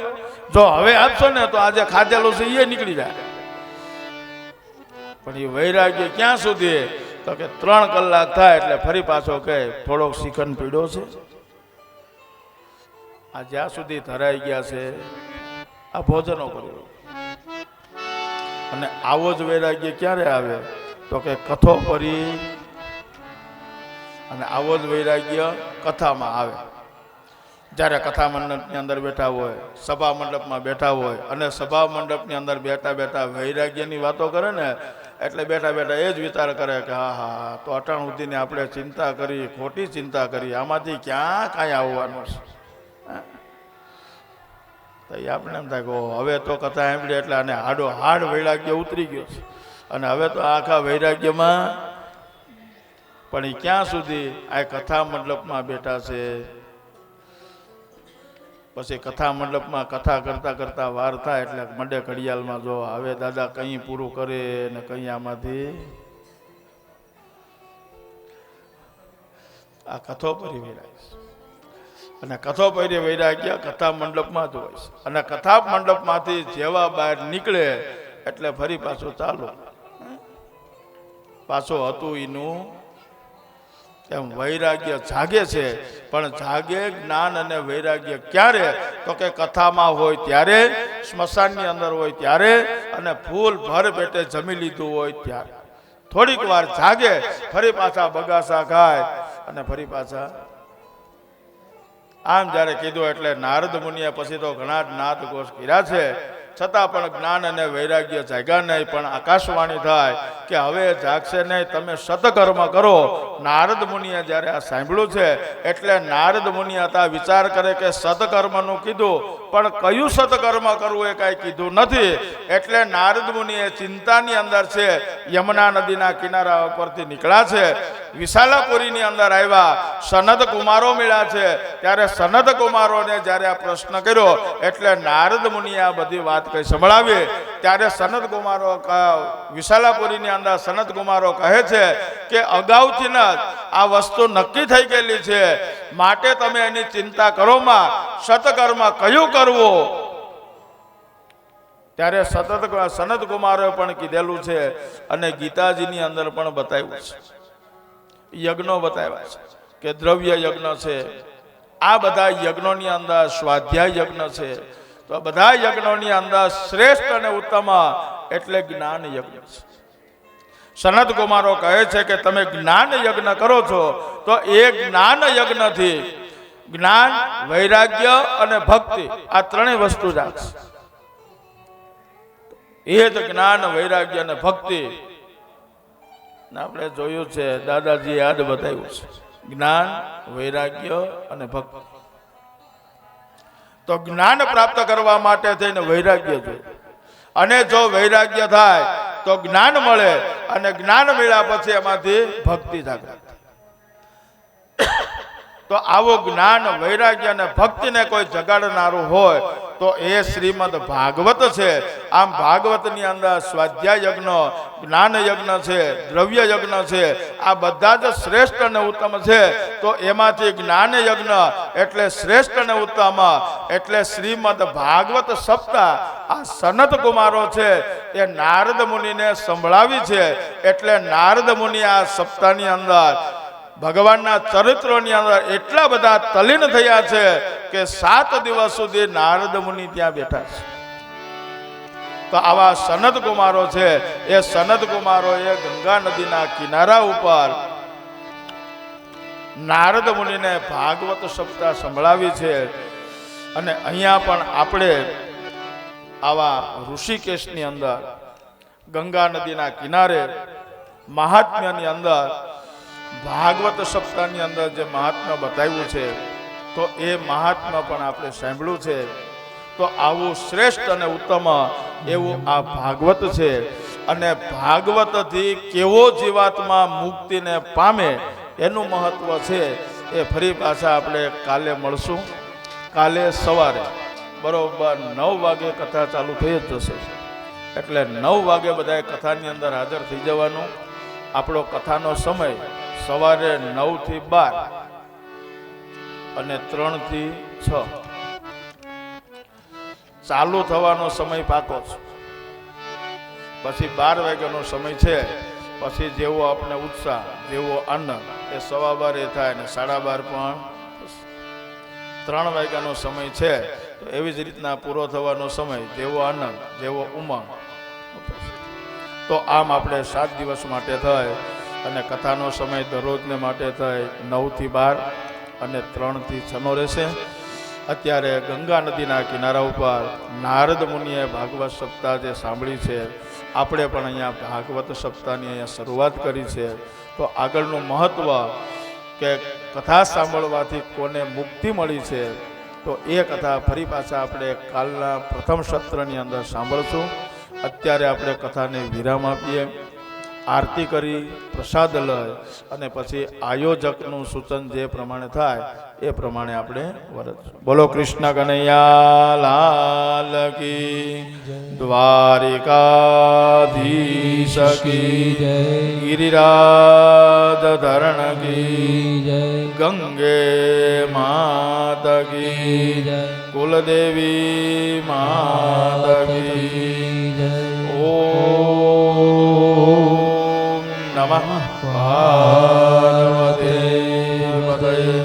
Speaker 1: જો હવે આપશો ને તો આજે ખાધેલું છે એ નીકળી જાય. પણ એ વૈરાગ્ય ક્યાં સુધી? તો કે 3 કલાક થાય એટલે ફરી પાછો કહે થોડોક શ્રીખંડ પીડ્યો છે. આ જ્યાં સુધી ધરાઈ ગયા છે આ ભોજનો કર્યો. અને આવો જ વૈરાગ્ય ક્યારે આવે? તો કે કથો પરી. અને આવો જ વૈરાગ્ય કથામાં આવે. જ્યારે કથા મંડપની અંદર બેઠા હોય, સભા મંડપમાં બેઠા હોય, અને સભા મંડપની અંદર બેઠા બેઠા વૈરાગ્યની વાતો કરે ને, એટલે બેઠા બેઠા એ જ વિચાર કરે કે હા તો અટાણ સુધીની આપણે ચિંતા કરી, ખોટી ચિંતા કરી, આમાંથી ક્યાં કાંઈ આવવાનું છે? તો એ આપણે એમ થાય કે હવે તો કથા સાંભળી એટલે આને હાડ વૈરાગ્ય ઉતરી ગયો છે, અને હવે તો આખા વૈરાગ્યમાં. પણ એ ક્યાં સુધી? આ કથા મંડપમાં બેઠા છે. પછી કથા મંડપમાં કથા કરતા કરતા વાર થાય એટલે મંડે ઘડિયાળમાં જો હવે દાદા કંઈ પૂરું કરે ને કંઈ આમાંથી. આ કથો પરી વૈરાગ્ય. અને કથો પરી વૈરાગ્ય કથા મંડપમાં જ હોય છે. અને કથા મંડપમાંથી જેવા બહાર નીકળે એટલે ફરી પાછું ચાલો, પાછો હતું એનું એમ વૈરાગ્ય જાગે છે. પણ જાગે જ્ઞાન અને વૈરાગ્ય ક્યારે? તો કે કથામાં હોય ત્યારે, સ્મશાનની અંદર હોય ત્યારે, અને ફૂલ ભર પેટે જમી લીધું હોય ત્યારે. થોડીક વાર જાગે, ફરી પાછા બગાસા ખાય અને ફરી પાછા આમ. જ્યારે કીધું એટલે નારદ મુનિએ પછી તો ઘણા જ નાદ ઘોષ કર્યા છે, છતાં પણ જ્ઞાન અને વૈરાગ્ય જાગ્યા નહીં. પણ આકાશવાણી થાય કે હવે જાગશે નહીં, તમે સતકર્મ કરો. નારદ મુનિએ જ્યારે આ સાંભળ્યું છે એટલે નારદ મુનિ હતા વિચાર કરે કે સતકર્મનું કીધું, પણ કયું સતકર્મ કરવું એ કાંઈ કીધું નથી. એટલે નારદ મુનિએ ચિંતાની અંદર છે, યમુના નદીના કિનારા ઉપરથી નીકળ્યા છે, વિશાલાપુરીની અંદર આવ્યા, સનદ કુમારો મળ્યા છે. ત્યારે સનદ કુમારોને જ્યારે આ પ્રશ્ન કર્યો એટલે નારદ મુનિએ આ બધી વાત કઈ સંભળાવી. ત્યારે સનદ કુમારો વિશાલાપુરીની અંદર સનદ કુમારો કહે છે કે અગાઉથી જ આ વસ્તુ નક્કી થઈ ગયેલી છે, માટે તમે એની ચિંતા કરોમાં. સતકર્મ કયું કરવું? ત્યારે સનદ કુમારોએ પણ કીધેલું છે, અને ગીતાજીની અંદર પણ બતાવ્યું છે, યજ્ઞો બતાવ્યા છે કે દ્રવ્ય યજ્ઞ છે. આ બધા યજ્ઞોની અંદર સ્વાધ્યાય યજ્ઞ છે. તો બધા યજ્ઞોની અંદર શ્રેષ્ઠ અને ઉત્તમ એટલે જ્ઞાન યજ્ઞ છે. સનદ કુમારો કહે છે કે તમે જ્ઞાન યજ્ઞ કરો છો તો એ જ્ઞાન યજ્ઞથી જ્ઞાન, વૈરાગ્ય અને ભક્તિ આ ત્રણેય વસ્તુ જાગશે. એ જ જ્ઞાન, વૈરાગ્ય અને ભક્તિ આપણે જોયું છે, દાદાજી યાદ બતાવ્યું છે, જ્ઞાન, વૈરાગ્ય અને ભક્તિ. તો જ્ઞાન પ્રાપ્ત કરવા માટે થઈને વૈરાગ્ય જોઈએ, અને જો વૈરાગ્ય થાય તો જ્ઞાન મળે, અને જ્ઞાન મળ્યા પછી એમાંથી ભક્તિ જાગૃત. તો આવો જ્ઞાન, વૈરાગ્ય અને ભક્તિને કોઈ જગાડનારું હોય તો એ શ્રીમદ ભાગવત છે. આમ ભાગવતની અંદર સ્વાધ્યાય યજ્ઞ, જ્ઞાન યજ્ઞ છે, દ્રવ્ય યજ્ઞ છે, આ બધા જ શ્રેષ્ઠ અને ઉત્તમ છે. તો એમાંથી જ્ઞાન યજ્ઞ એટલે શ્રેષ્ઠ અને ઉત્તમ એટલે શ્રીમદ ભાગવત સપ્તાહ આ સનત કુમારો છે એ નારદ મુનિને સંભળાવી છે. એટલે નારદ મુનિ આ સપ્તાહની અંદર ભગવાનના ચરિત્રોની અંદર એટલા બધા તલીન થયા છે કે 7 દિવસ સુધી નારદ મુનિ ત્યાં બેઠા છે. તો આવા સનત કુમારો છે. એ સનત કુમારોએ ગંગા નદીના કિનારા ઉપર નારદ મુનિને ભાગવત સપ્તાહ સંભળાવી છે. અને અહીંયા પણ આપણે આવા ઋષિકેશની અંદર ગંગા નદીના કિનારે મહાત્મ્યની અંદર ભાગવત સપ્તાહની અંદર જે મહાત્મ્ય બતાવ્યું છે તો એ મહાત્મ્ય પણ આપણે સાંભળ્યું છે. તો આવું શ્રેષ્ઠ અને ઉત્તમ એવું આ ભાગવત છે. અને ભાગવતથી કેવો જીવાત્મા મુક્તિને પામે એનું મહત્વ છે એ ફરી પાછા આપણે કાલે મળશું. કાલે સવારે બરોબર 9 વાગે કથા ચાલુ થઈ જ જશે. એટલે 9 વાગે બધાએ કથાની અંદર હાજર થઈ જવાનું. આપણો કથાનો સમય સવારે 9 થી 12 અને 3 થી 6 ચાલુ થવાનો સમય પાકો છે. પછી 12 વાગ્યાનો સમય છે. પછી જેવો આપણે ઉત્સાહ, જેવો આનંદ એ 12:15 થાય અને 12:30 પણ 3 વાગ્યાનો સમય છે. તો એવી જ રીતના પૂરો થવાનો સમય, જેવો આનંદ, જેવો ઉમંગ. તો આમ આપણે 7 દિવસ માટે થાય અને કથાનો સમય દરરોજને માટે થાય 9 થી 12 અને 3 થી 6 રહેશે. અત્યારે ગંગા નદીના કિનારા ઉપર નારદ મુનિએ ભાગવત સપ્તાહ જે સાંભળી છે, આપણે પણ અહીંયા ભાગવત સપ્તાહની અહીંયા શરૂઆત કરી છે. તો આગળનું મહત્વ કે કથા સાંભળવાથી કોને મુક્તિ મળી છે તો એ કથા ફરી પાછા આપણે કાલના પ્રથમ સત્રની અંદર સાંભળશું. અત્યારે આપણે કથાને વિરામ આપીએ, આરતી કરી, પ્રસાદ લઈ અને પછી આયોજકનું સૂચન જે પ્રમાણે થાય એ પ્રમાણે આપણે વર્તશું. બોલો કૃષ્ણ કનૈયા લાલ કી, દ્વારિકાધીશ કી જય, ગિરિરાજ ધરણ કી જય, ગંગે માત કી જય, કુલદેવી માત કી જય. ઓમ નમઃ પાર્વતી પતયે.